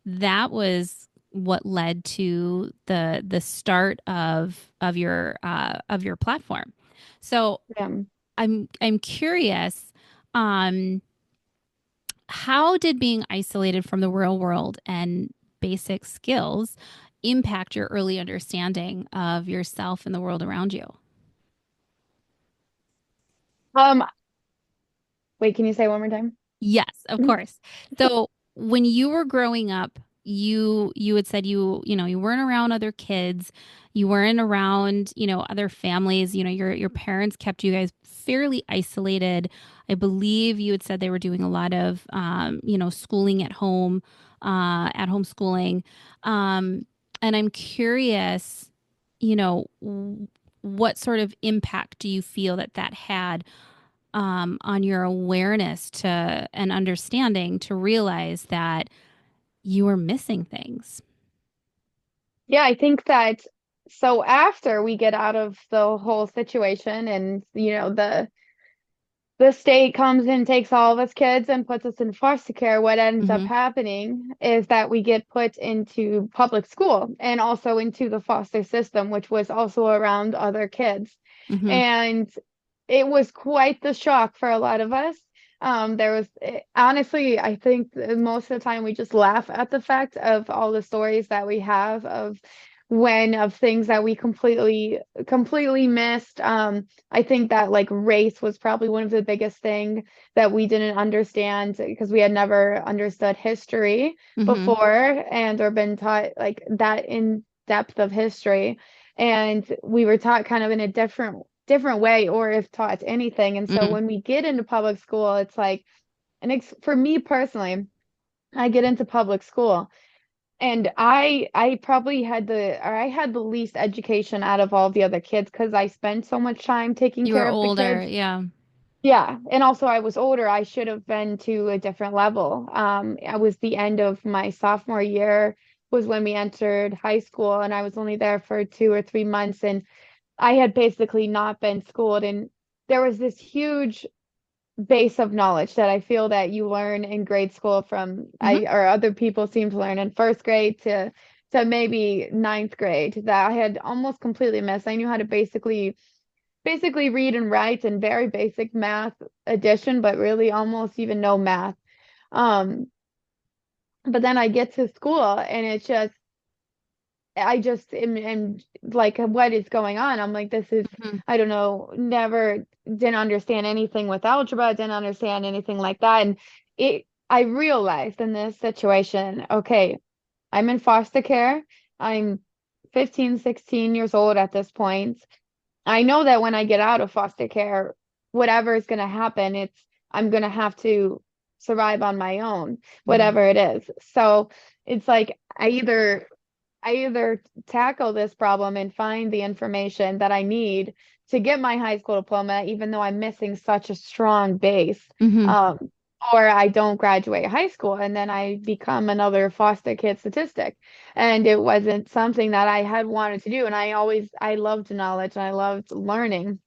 that was what led to the start of your platform. So Yeah. I'm curious. Um, how did being isolated from the real world and basic skills impact your early understanding of yourself and the world around you? Um, Wait, can you say one more time? Yes, of course. So when you were growing up, you had said you weren't around other kids, you weren't around, other families, your parents kept you guys fairly isolated. I believe you had said they were doing a lot of schooling at home schooling. Um, and I'm curious, what sort of impact do you feel that had on your awareness to and understanding to realize that you were missing things. Yeah, I think that so after we get out of the whole situation and the state comes and takes all of us kids and puts us in foster care, what ends up Mm-hmm. happening is that we get put into public school and also into the foster system, which was also around other kids. Mm-hmm. And it was quite the shock for a lot of us. Honestly, I think that most of the time we just laugh at the fact of all the stories that we have of things that we completely missed. I think that like race was probably one of the biggest thing that we didn't understand because we had never understood history Mm-hmm. before and or been taught like that in depth of history. And we were taught kind of in a different way or if taught anything. And so Mm-hmm. when we get into public school, it's like for me personally, I get into public school and I probably I had the least education out of all the other kids because I spent so much time taking You were care of the older, kids. yeah. Yeah, and also I was older. I should have been to a different level. I was the end of my sophomore year. was when we entered high school, and I was only there for 2 or 3 months, and I had basically not been schooled. And there was this huge base of knowledge that I feel that you learn in grade school from Hmm. I or other people seem to learn in first grade to maybe ninth grade that I had almost completely missed. I knew how to basically read and write and very basic math addition, but really almost even no math. Um, but then I get to school and it's just I just am like, what is going on? I'm like, this is, Hmm. I don't know, never didn't understand anything with algebra, didn't understand anything like that. And I realized in this situation, okay, I'm in foster care. I'm 15, 16 years old at this point. I know that when I get out of foster care, whatever is going to happen, I'm going to have to survive on my own, Hmm. whatever it is. So it's like I either tackle this problem and find the information that I need to get my high school diploma, even though I'm missing such a strong base, Hmm. um, or I don't graduate high school and then I become another foster kid statistic. And it wasn't something that I had wanted to do. And I loved knowledge and I loved learning.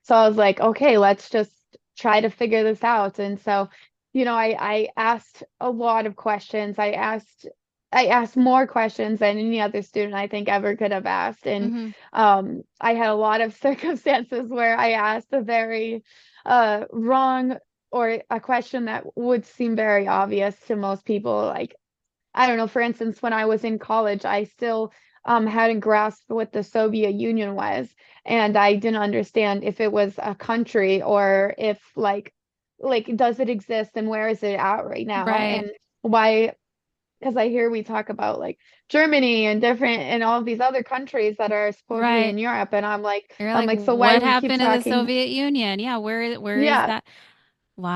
So I was like, okay, let's just try to figure this out. And so, I asked a lot of questions. I asked more questions than any other student I think ever could have asked. And Hmm. I had a lot of circumstances where I asked a very wrong or a question that would seem very obvious to most people. Like, I don't know, for instance, when I was in college, I still hadn't grasped what the Soviet Union was, and I didn't understand if it was a country or if like does it exist and where is it at right now Right. and why, because I hear we talk about like Germany and different and all of these other countries that are supposedly Right. in Europe, and You're I'm like, like, so why do what we keep happened to the talking? Soviet Union? Yeah, where is Yeah, that?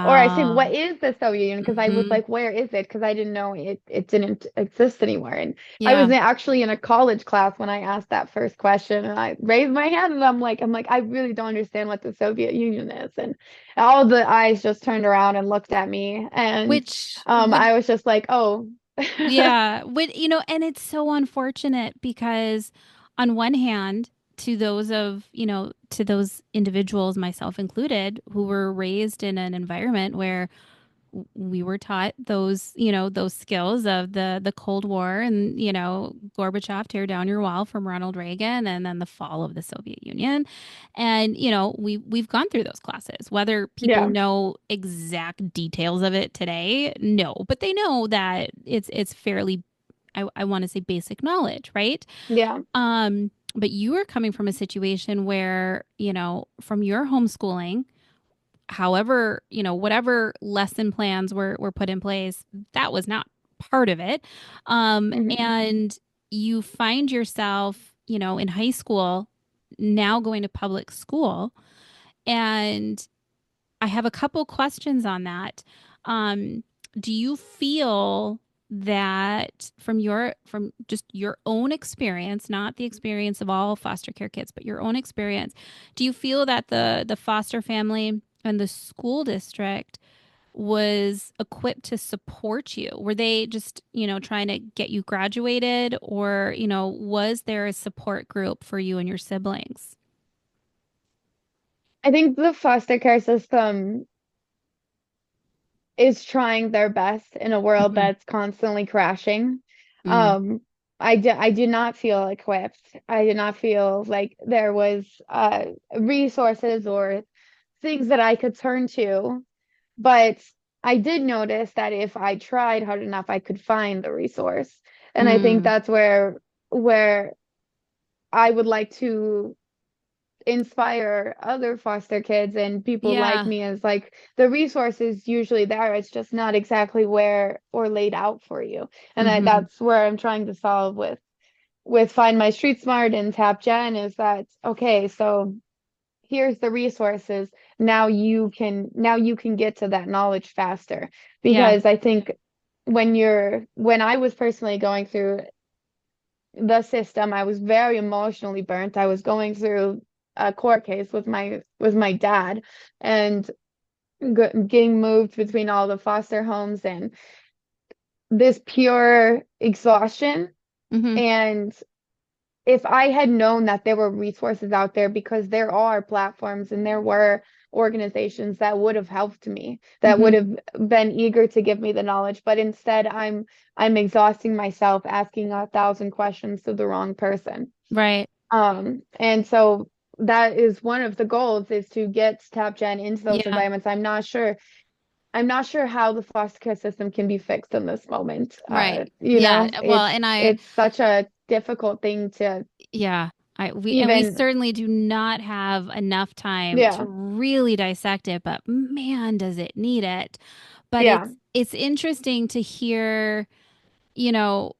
or I say, Wow. what is the Soviet Union? Because I was Hmm. like, where is it? Because I didn't know it didn't exist anymore. And I was Yeah. actually in a college class when I asked that first question, and I raised my hand, and I'm like, I really don't understand what the Soviet Union is. And all the eyes just turned around and looked at me, and Which would I was just like, oh, Yeah, and it's so unfortunate because on one hand, to those individuals, myself included, who were raised in an environment where we were taught those skills of the Cold War and, Gorbachev tear down your wall from Ronald Reagan and then the fall of the Soviet Union. And, we've gone through those classes. Whether people yeah, know exact details of it today, no, but they know that it's fairly, I want to say, basic knowledge, right? yeah. But you are coming from a situation where, from your homeschooling, however, whatever lesson plans were put in place, that was not part of it. Hmm. And you find yourself, in high school, now going to public school. And I have a couple questions on that. Um, do you feel that from just your own experience, not the experience of all foster care kids, but your own experience, do you feel that the foster family and the school district was equipped to support you? Were they just, trying to get you graduated, or, was there a support group for you and your siblings? I think the foster care system is trying their best in a world Hmm. that's constantly crashing. Mm. Um, I did not feel equipped. I did not feel like there was resources or things that I could turn to. But I did notice that if I tried hard enough, I could find the resource. And I think Mm. that's where I would like to inspire other foster kids and people like Yeah. me is like the resource is usually there. It's just not exactly where or laid out for you. And Hmm. that's where I'm trying to solve with Find My Street Smart and Tap Gen is that okay, so here's the resources. Now you can get to that knowledge faster. Yeah. Because I think when I was personally going through the system. I was very emotionally burnt. I was going through a court case with my dad and getting moved between all the foster homes, and this pure exhaustion. Hmm. And if I had known that there were resources out there, because there are platforms and there were organizations that would have helped me, that would Hmm. have been eager to give me the knowledge, but instead I'm exhausting myself asking 1,000 questions to the wrong person. Right. And so that is one of the goals, is to get Tap Gen into those Yeah. environments. I'm not sure how the foster care system can be fixed in this moment. Right. Yeah. Well, It's and I, it's such a difficult thing to yeah, we even, certainly do not have enough time to yeah, really dissect it, but man, does it need it. But yeah, it's interesting to hear, you know,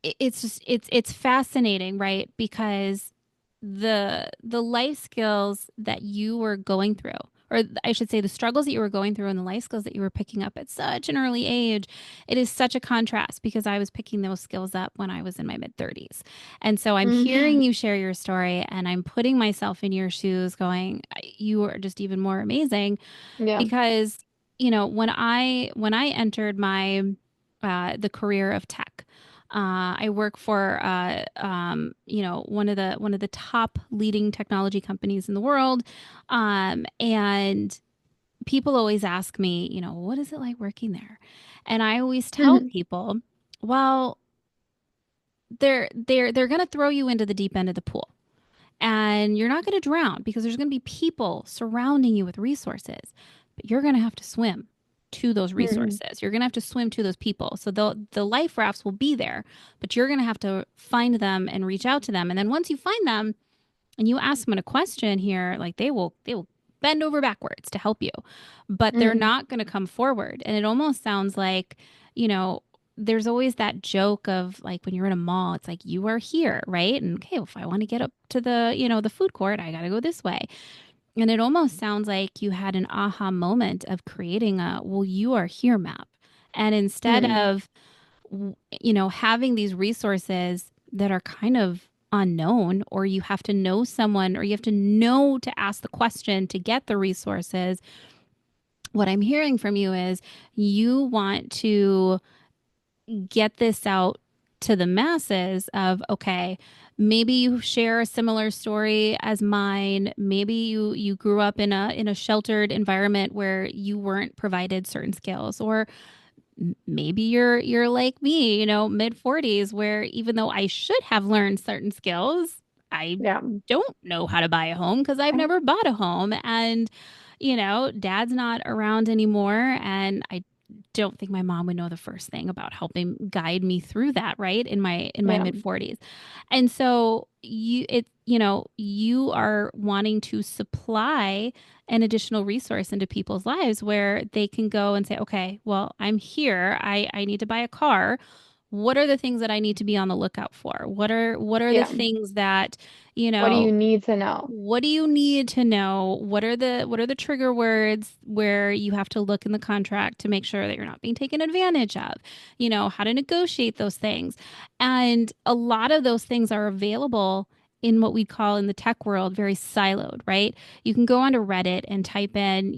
it's just it's fascinating, right? Because the life skills that you were going through, or I should say the struggles that you were going through and the life skills that you were picking up at such an early age, it is such a contrast because I was picking those skills up when I was in my mid 30s. And so I'm mhm, hearing you share your story and I'm putting myself in your shoes going, you are just even more amazing yeah, because when I entered my the career of tech, I work for one of the top leading technology companies in the world, and people always ask me, what is it like working there? And I always tell mhm, people, well, they're going to throw you into the deep end of the pool. And you're not going to drown because there's going to be people surrounding you with resources, but you're going to have to swim to those mhm, resources. You're going to have to swim to those people. So the life rafts will be there, but you're going to have to find them and reach out to them. And then once you find them and you ask them a question here, like they will bend over backwards to help you, but they're mhm, not going to come forward. And it almost sounds like, you know, there's always that joke of like when you're in a mall, it's like you are here, right? And okay, well, if I want to get up to the food court, I got to go this way. And it almost sounds like you had an aha moment of creating a, well, you are here map. And instead mhm, of, having these resources that are kind of unknown, or you have to know someone, or you have to know to ask the question to get the resources, what I'm hearing from you is you want to get this out to the masses of, okay, maybe you share a similar story as mine, maybe you grew up in a sheltered environment where you weren't provided certain skills, or maybe you're like me, mid 40s, where even though I should have learned certain skills, I yeah, don't know how to buy a home because I've never bought a home. And dad's not around anymore, and I don't think my mom would know the first thing about helping guide me through that, right? In my yeah, mid 40s. And so you are wanting to supply an additional resource into people's lives where they can go and say, okay, well, I'm here. I need to buy a car. What are the things that I need to be on the lookout for? What are the yeah. things that, you What do you know, need to know? what do you need to know? What are the trigger words where you have to look in the contract to make sure that you're not being taken advantage of? How to negotiate those things. And a lot of those things are available in what we call in the tech world very siloed, right? You can go onto Reddit and type in,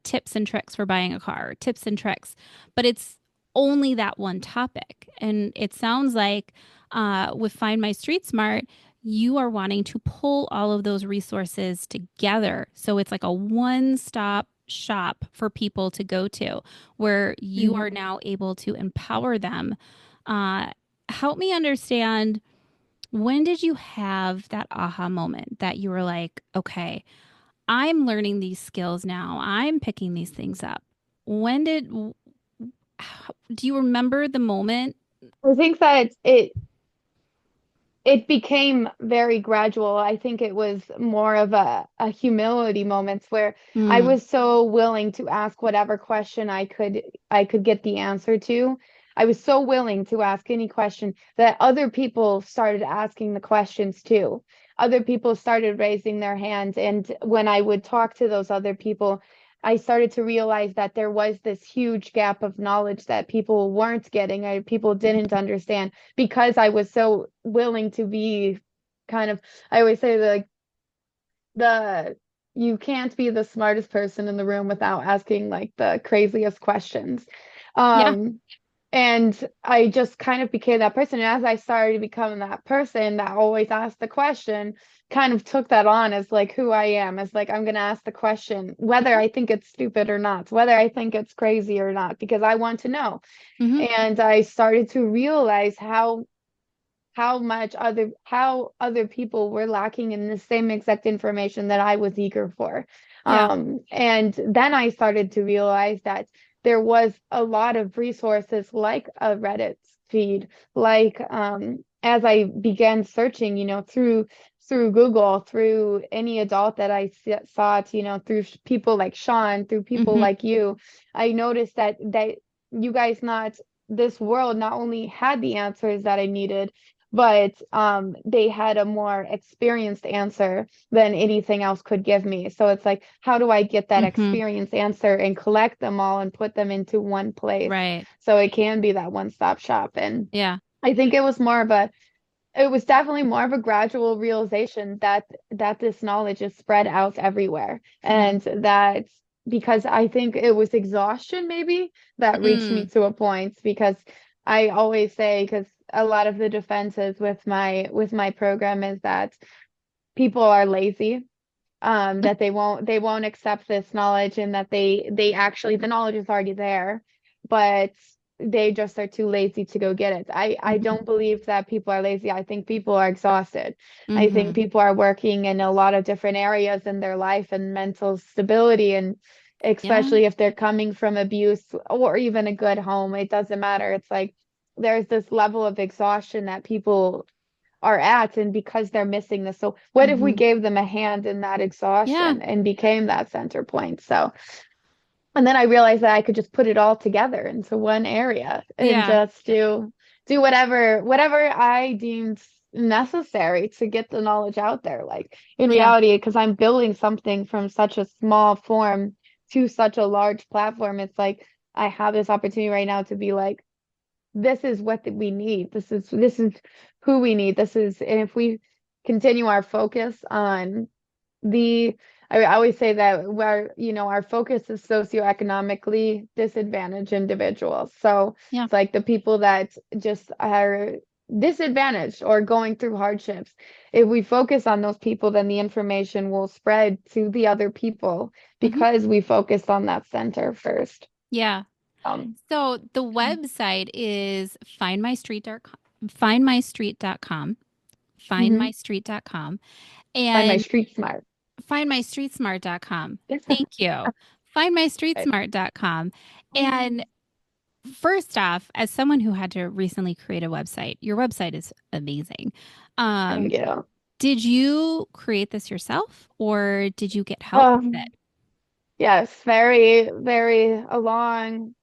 tips and tricks for buying a car, tips and tricks, but it's only that one topic. And it sounds like with Find My Street Smart, you are wanting to pull all of those resources together. So it's like a one stop shop for people to go to where you Mhm. are now able to empower them. Uh, Help me understand, when did you have that aha moment that you were like, okay, I'm learning these skills now, I'm picking these things up? When did, do you remember the moment? I think that it became very gradual. I think it was more of a humility moments where I Mm, was so willing to ask whatever question I could get the answer to. I was so willing to ask any question that other people started asking the questions too. Other people started raising their hands, and when I would talk to those other people, I started to realize that there was this huge gap of knowledge that people weren't getting, or people didn't understand, because I was so willing to be kind of, I always say that, like, the you can't be the smartest person in the room without asking like the craziest questions. Yeah. Um, and I just kind of became that person. And as I started to become that person that always asked the question, kind of took that on as like who I am, as like I'm going to ask the question, whether I think it's stupid or not, whether I think it's crazy or not, because I want to know. Mm-hmm. And I started to realize how other people were lacking in the same exact information that I was eager for. Yeah. And then I started to realize that there was a lot of resources like a Reddit feed, like as I began searching, through Google, through any adult that sought, through people like Sean, through people Mm-hmm. like you, I noticed that you guys not this world not only had the answers that I needed, but they had a more experienced answer than anything else could give me. So it's like, how do I get that Mm-hmm. experienced answer and collect them all and put them into one place Right. so it can be that one-stop shop? And Yeah. I think it was definitely more of a gradual realization that this knowledge is spread out everywhere, Mm-hmm. and that because I think it was exhaustion maybe that reached me Mm. to a point, because I always say, because a lot of the defenses with my program is that people are lazy, that they won't accept this knowledge, and that they actually the knowledge is already there, but they just are too lazy to go get it. I Mm-hmm. don't believe that people are lazy. I think people are exhausted. I think Mm-hmm. people are working in a lot of different areas in their life and mental stability, and Yeah. especially if they're coming from abuse or even a good home, it doesn't matter. It's like there's this level of exhaustion that people are at, and because they're missing this. So what if we Mm-hmm. gave them a hand in that Yeah. exhaustion and became that center point? So, and then I realized that I could just put it all together into one area and Yeah. just do whatever I deemed necessary to get the knowledge out there. Like in Yeah. reality, because I'm building something from such a small form to such a large platform, it's like I have this opportunity right now to be like, this is what we need. This is who we need. And if we continue our focus on the, I always say that our focus is socioeconomically disadvantaged individuals. So Yeah. it's like the people that just are disadvantaged or going through hardships. If we focus on those people, then the information will spread to the other people Mm-hmm. because we focused on that center first. Yeah. Um, So the website is findmystreet.com, mhm. findmystreet.com, Find my and street smart. findmystreetsmart.com. Thank you. Findmystreetsmart.com. And first off, as someone who had to recently create a website, your website is amazing. Um, Thank you. did you create this yourself or did you get help with Um, it? yes, very, very a long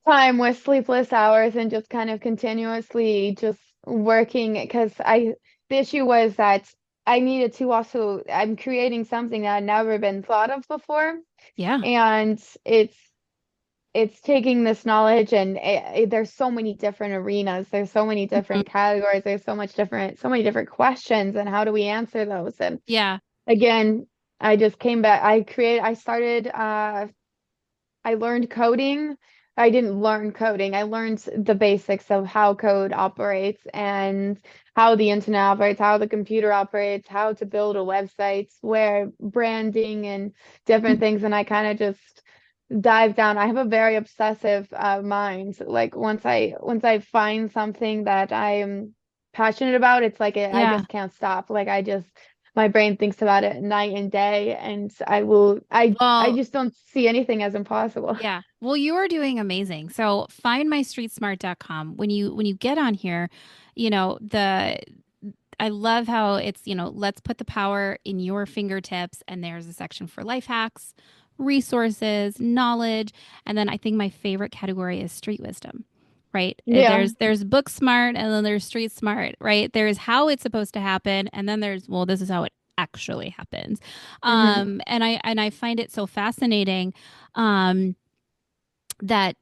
time with sleepless hours and just kind of continuously just working, because the issue was that I needed to also I'm creating something that had never been thought of before, Yeah. and it's taking this knowledge, and there's so many different arenas, there's so many Mhm. different categories, there's so many different questions, and how do we answer those? And Yeah. again, I just came back. I started, I learned coding. I didn't learn coding. I learned the basics of how code operates and how the internet operates, how the computer operates, how to build a website, where branding and different Mhm. things. And I kind of just dive down. I have a very obsessive mind. Like once I find something that I am passionate about, it's like I Yeah. just can't stop. Like I just my brain thinks about it night and day, and I Well, just don't see anything as impossible. yeah. Well, you are doing amazing. So findmystreetsmart.com. When you get on here, the I love how it's, let's put the power in your fingertips. And there's a section for life hacks, resources, knowledge. And then I think my favorite category is street wisdom, right? Yeah. There's book smart and then there's street smart, right? There's how it's supposed to happen. And then there's, well, this is how it actually happens. Hmm. And I find it so fascinating, um, that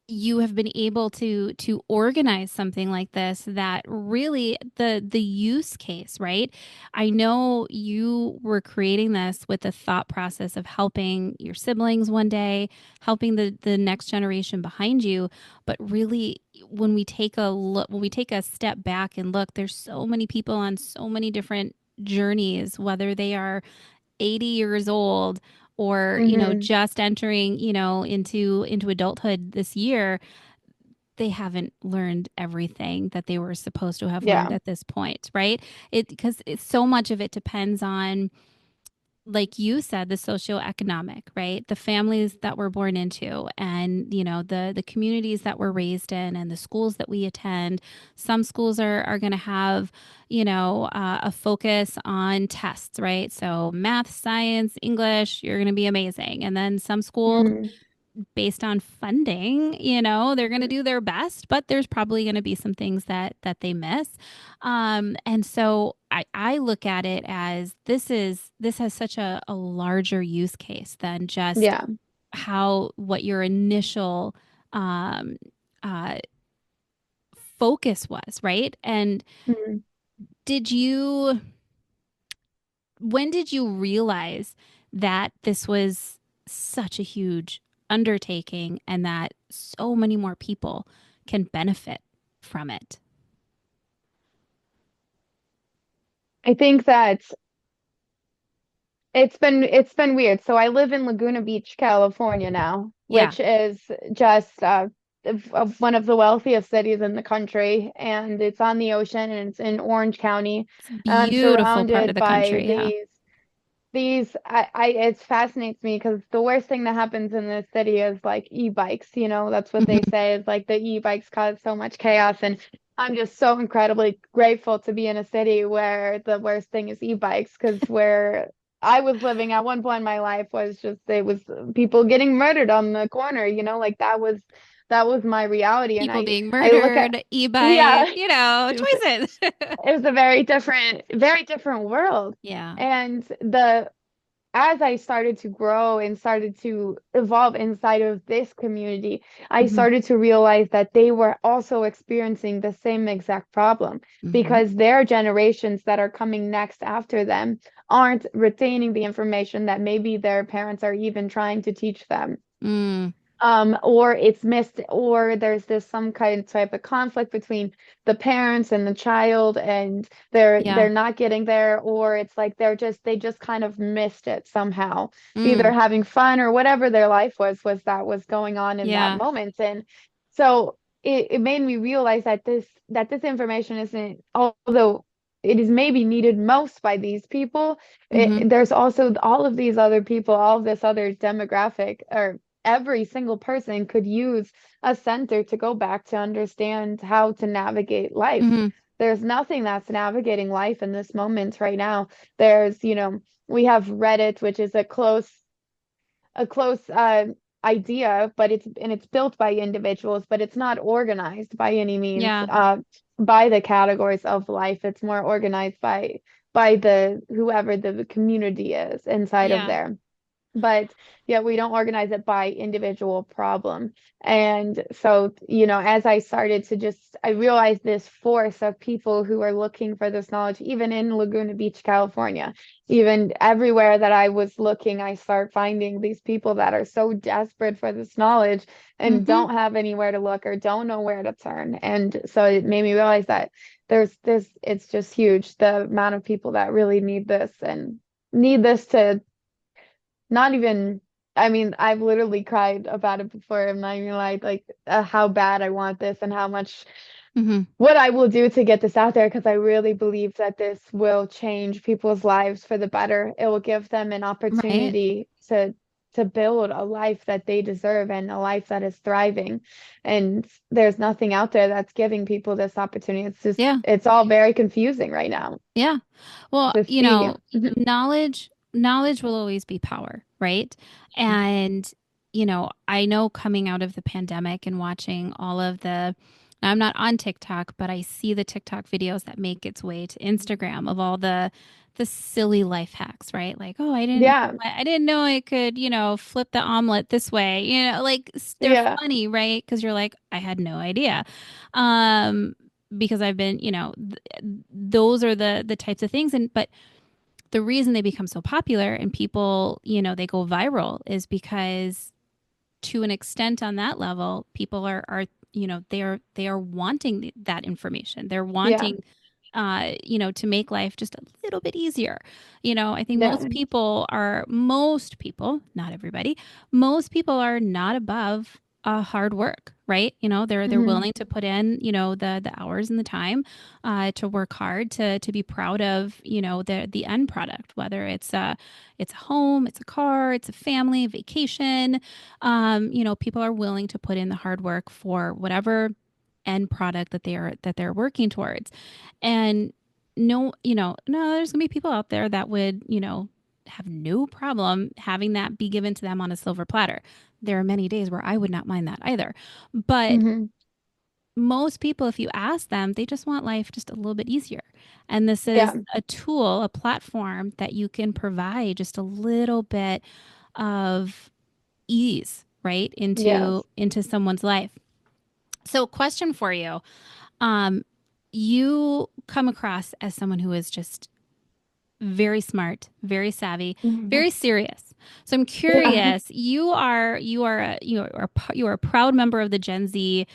you have been able to organize something like this that really the use case, right? I know you were creating this with the thought process of helping your siblings one day, helping the next generation behind you, but really when we take a look, when we take a step back and look, there's so many people on so many different journeys, whether they are 80 years old or Hmm. just entering into adulthood this year. They haven't learned everything that they were supposed to have learned Yeah. at this point, right? It because it's so much of it depends on, like you said, the socioeconomic, right? The families that we're born into, and the communities that we're raised in, and the schools that we attend. Some schools are going to have a focus on tests, right? So math, science, English, you're going to be amazing. And then some schools, Hmm. based on funding, they're going to do their best, but there's probably going to be some things that they miss. And so I look at it as this has such a larger use case than just Yeah. what your initial um, uh, focus was, right? And Hmm. did you when did you realize that this was such a huge undertaking and that so many more people can benefit from it? I think that it's been weird. So I live in Laguna Beach, California now, Yeah, which is just of one of the wealthiest cities in the country, and it's on the ocean and it's in Orange County. it's a And I'm beautiful part of surrounded the by country. Yeah. these it fascinates me because the worst thing that happens in this city is like e-bikes, that's what they Hmm. say is like the e-bikes cause so much chaos, and I'm just so incredibly grateful to be in a city where the worst thing is e-bikes, because where I was living at one point in my life was just it was people getting murdered on the corner, like that was my reality, and People I being I look at murdered, e-bike, yeah. choices. It was a very different world. Yeah. And the as I started to grow and started to evolve inside of this community, I Hmm. started to realize that they were also experiencing the same exact problem, Hmm. because their generations that are coming next after them aren't retaining the information that maybe their parents are even trying to teach them, Mm. or it's missed, or there's this some kind of type of conflict between the parents and the child, and they're Yeah. not getting there, or it's like they just kind of missed it somehow, either Mm. having fun or whatever their life was that was going on in that Yeah. moment. And so it made me realize that this information isn't, although it is maybe needed most by these people, Hmm. there's also all of these other people, all of this other demographic, or every single person could use a center to go back to understand how to navigate life. Hmm. There's nothing that's navigating life in this moment right now. We have Reddit, which is a close idea, but it's built by individuals, but it's not organized by any means Yeah. by the categories of life. It's more organized by the whoever the community is inside of Yeah. there, but yeah, we don't organize it by individual problem. And so, as I started to I realized this force of people who are looking for this knowledge, even in Laguna Beach, California, even everywhere that I was looking, I start finding these people that are so desperate for this knowledge and Hmm. don't have anywhere to look or don't know where to turn. And so it made me realize that it's just huge, the amount of people that really need this and need this to not even, I mean, I've literally cried about it before. I'm not even like how bad I want this and how much Hmm. what I will do to get this out there, because I really believe that this will change people's lives for the better. It will give them an Right. opportunity to build a life that they deserve and a life that is thriving. And there's nothing out there that's giving people this opportunity. Yeah. It's all very confusing right now Yeah. Well, to see. knowledge will always be power, right? And, I know coming out of the pandemic and watching all of I'm not on TikTok, but I see the TikTok videos that make its way to Instagram of all the silly life hacks, right? Like, oh, Yeah. I didn't know I could, flip the omelet this way. Like they're Yeah. funny, right? Because you're like, I had no idea. Um, because I've been, those are the types of things. And but the reason they become so popular and people, they go viral is because to an extent on that level, people are they are wanting that information. They're Yeah. wanting to make life just a little bit easier. I think Yeah. most people, not everybody, most people are not above hard work, right? They're Hmm. willing to put in, the hours and the time to work hard to be proud of, the end product, whether it's a home, it's a car, it's a family, vacation. People are willing to put in the hard work for whatever end product that they're working towards. And no, no, there's gonna be people out there that would, have no problem having that be given to them on a silver platter. There are many days where I would not mind that either. But Hmm. most people, if you ask them, they just want life just a little bit easier. And this Yeah. is a tool, a platform that you can provide just a little bit of ease, right, into Yes. someone's life. So, question for you. Um, you come across as someone who is just very smart, very savvy, Mhm. very serious. So I'm Yeah. curious. You are a proud member of the Gen Z,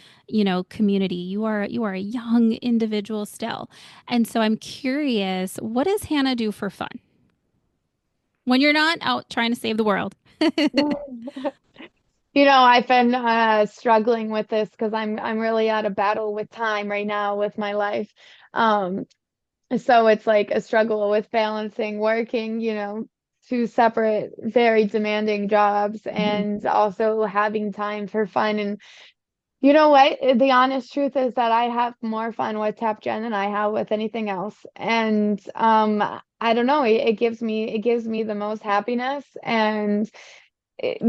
community. You are a young individual still, and so I'm curious. What does Hannah do for fun when you're not out trying to save the world? I've been struggling with this because I'm really at a battle with time right now with my life. Um, so it's like a struggle with balancing working, two separate, very demanding jobs Mhm. and also having time for fun. And you know what? The honest truth is that I have more fun with Tap Gen than I have with anything else. And I don't know, it gives me the most happiness and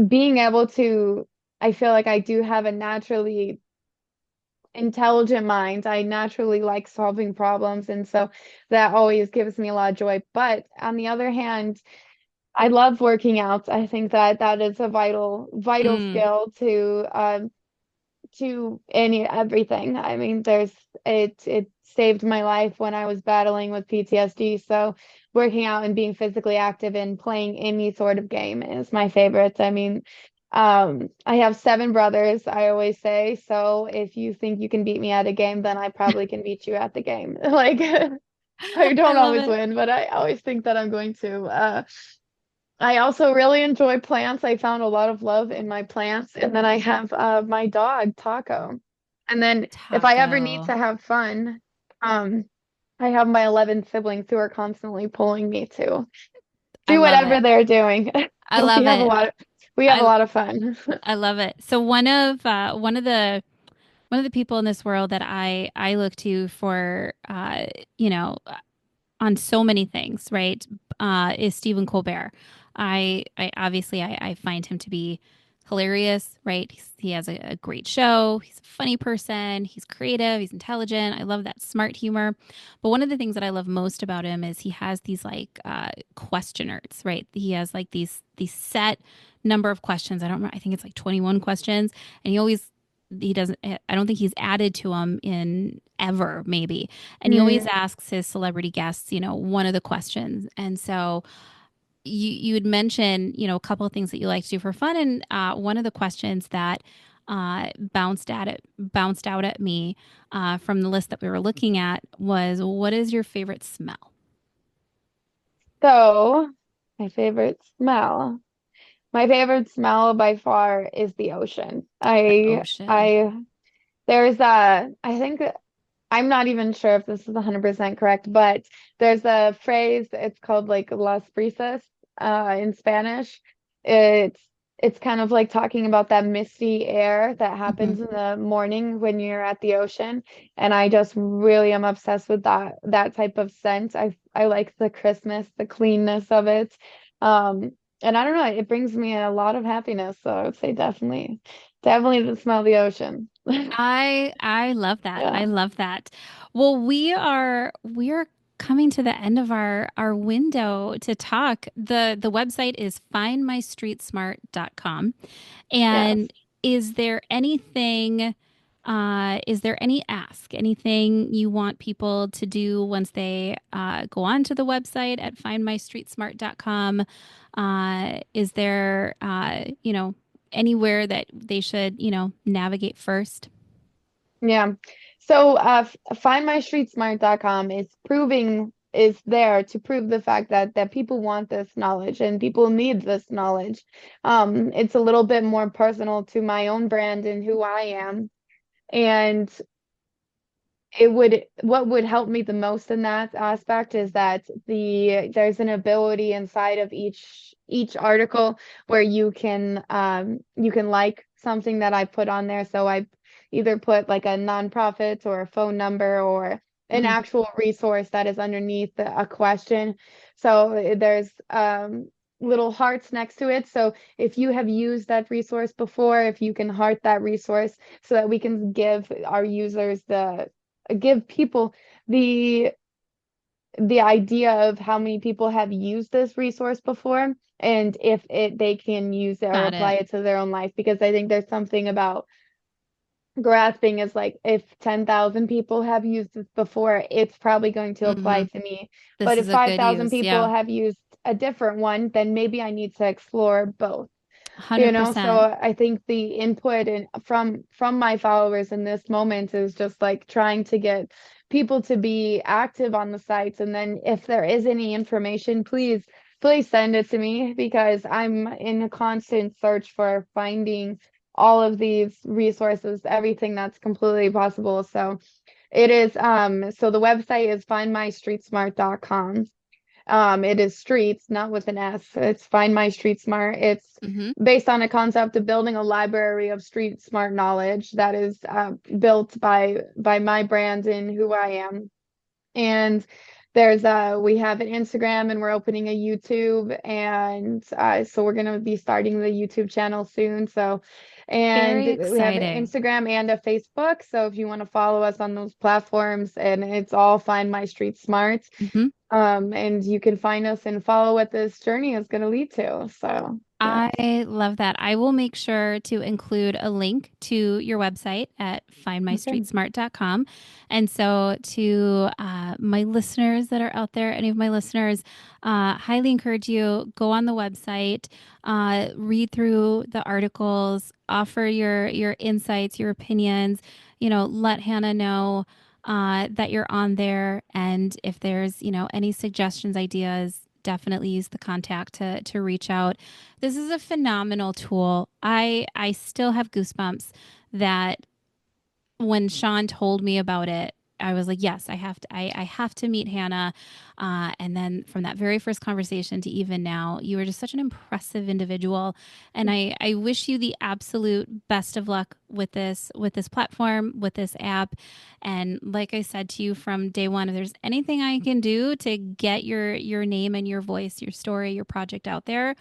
being able to, I feel like I do have a naturally intelligent mind. I naturally like solving problems, and so that always gives me a lot of joy. But on the other hand, I love working out. I think that that is a vital Mm, skill to any everything. I mean, it saved my life when I was battling with PTSD. So working out and being physically active and playing any sort of game is my favorite. I mean, I have seven brothers, I always say. So if you think you can beat me at a game, then I probably can beat you at the game. Like I I don't love always it. win, but I always think that I'm going to. I also really enjoy plants. I found a lot of love in my plants. And then I have my dog, Taco. And then if I ever need Taco. to have fun, um, I have my 11 siblings who are constantly pulling me to I do love whatever it. they're doing. I We love have a it. lot of we have a I lot of fun. I love it. So one of the people in this world that I look to for you know on so many things, right? Is Stephen Colbert. I obviously I find him to be hilarious, right? He has a great show. He's a funny person. He's creative. He's intelligent. I love that smart humor. But one of the things that I love most about him is he has these like questioners, right? He has like these set number of questions. I don't remember. I think it's like 21 questions, and he doesn't. I don't think he's added to them in ever, maybe, and he always Mm. asks his celebrity guests, one of the questions. And so you had mentioned, a couple of things that you like to do for fun. And one of the questions that bounced out at me from the list that we were looking at was, what is your favorite smell? So, my favorite smell. My favorite smell by far is the ocean. The I ocean. I there's a I think I'm not even sure if this is 100% correct, but there's a phrase, it's called like las brisas in Spanish. It's it's kind of like talking about that misty air that Hmm. happens in the morning when you're at the ocean. And I just really am obsessed with that type of scent. I like the crispness, the cleanness of it. Um, and I don't know, it brings me a lot of happiness. So I would say definitely the smell of the ocean. I love that. Yeah. I love that. Well, we are coming to the end of our window to talk. The website is findmystreetsmart.com. Yes. And is there anything, is there any ask, anything you want people to do once they go onto the website at findmystreetsmart.com? Is there, anywhere that they should, navigate first? Yeah. So findmystreetsmart.com is there to prove the fact that people want this knowledge and people need this knowledge. It's a little bit more personal to my own brand and who I am. And what would help me the most in that aspect is that there's an ability inside of each article where you can like something that I put on there. So I either put like a nonprofit or a phone number or an Mm, actual resource that is underneath a question. So there's little hearts next to it. So if you have used that resource before, if you can heart that resource so that we can give our users the give people the the idea of how many people have used this resource before and if they can use it or got apply it. it to their own life because I think there's something about grasping is like if 10,000 people have used this before, it's probably going to apply Hmm. to me. This But is if a good 5,000 use. people Yeah. have used a different one, then maybe I need to explore both. So 100%. I think the input and from my followers in this moment is just like trying to get people to be active on the sites. And then if there is any information, please send it to me because I'm in a constant search for finding all of these resources, everything that's completely possible. So so the website is findmystreetsmart.com. It is streets, not with an S. It's Find My Street Smart. It's Hmm. based on a concept of building a library of street smart knowledge that is built by my brand and who I am. And we have an Instagram and we're opening a YouTube and so we're gonna be starting the YouTube channel soon. So and Very we have an exciting. Instagram and a Facebook. So if you want to follow us on those platforms and it's all Find My Street Smart. Hmm. And you can find us and follow what this journey is going to lead to. So, yes. I love that. I will make sure to include a link to your website at Okay. findmystreetsmart.com. And so, to my listeners that are out there, any of my listeners, highly encourage you go on the website, read through the articles, offer your insights, your opinions. Let Hannah know that you're on there, and if there's any suggestions, ideas, definitely use the contact to reach out. This is a phenomenal tool. I still have goosebumps that when Sean told me about it, I was like, yes, I have to meet Hannah. And then from that very first conversation to even now, you are just such an impressive individual. And I wish you the absolute best of luck with this platform, with this app. And like I said to you from day one, if there's anything I can do to get your name and your voice, your story, your project out there,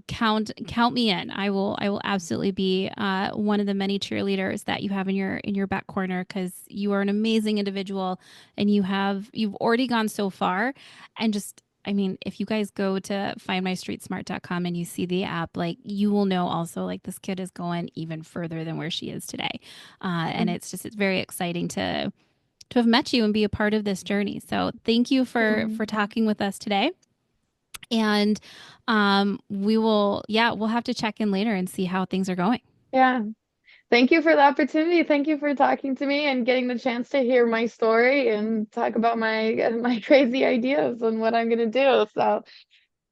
count me in. I will absolutely be one of the many cheerleaders that you have in your back corner because you are an amazing individual and you've already gone so far. And just I mean, if you guys go to findmystreetsmart.com and you see the app, like you will know also like this kid is going even further than where she is today. And it's very exciting to have met you and be a part of this journey. So thank you for talking with us today. And we'll have to check in later and see how things are going. Yeah. Thank you for the opportunity. Thank you for talking to me and getting the chance to hear my story and talk about my crazy ideas and what I'm gonna do. So,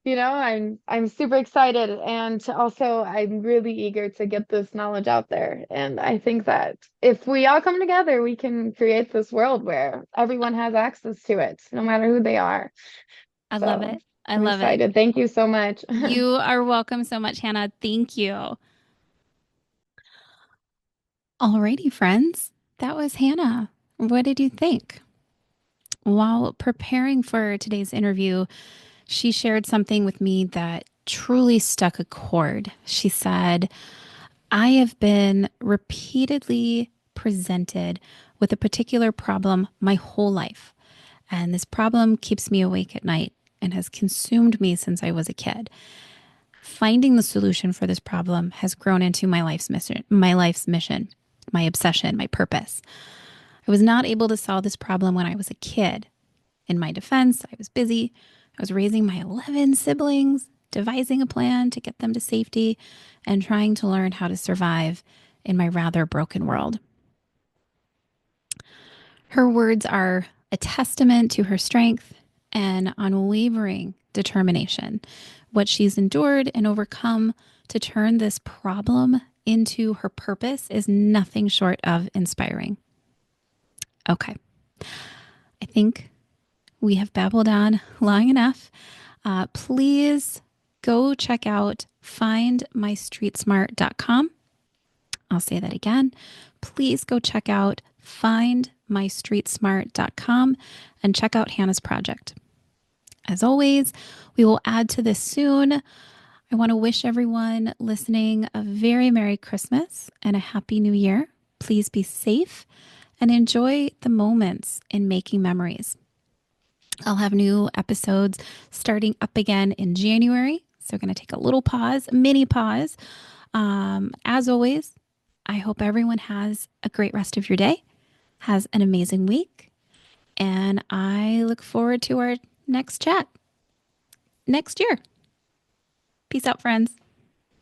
I'm super excited and also I'm really eager to get this knowledge out there. And I think that if we all come together, we can create this world where everyone has access to it, no matter who they are. I love So it. I I'm love it. excited. Thank you so much. You are welcome so much, Hannah. Thank you. Alrighty, friends. That was Hannah. What did you think? While preparing for today's interview, she shared something with me that truly stuck a chord. She said, I have been repeatedly presented with a particular problem my whole life. And this problem keeps me awake at night and has consumed me since I was a kid. Finding the solution for this problem has grown into my life's mission, my obsession, my purpose. I was not able to solve this problem when I was a kid. In my defense, I was busy. I was raising my 11 siblings, devising a plan to get them to safety, and trying to learn how to survive in my rather broken world. Her words are a testament to her strength and unwavering determination, what she's endured and overcome to turn this problem into her purpose is nothing short of inspiring. Okay, I think we have babbled on long enough. Please go check out findmystreetsmart.com. I'll say that again. Please go check out findmystreetsmart.com and check out Hannah's project. As always, we will add to this soon. I want to wish everyone listening a very Merry Christmas and a Happy New Year. Please be safe and enjoy the moments in making memories. I'll have new episodes starting up again in January. So, we're going to take a little pause, a mini pause. As always, I hope everyone has a great rest of your day, has an amazing week, and I look forward to our next chat next year. Peace out, friends.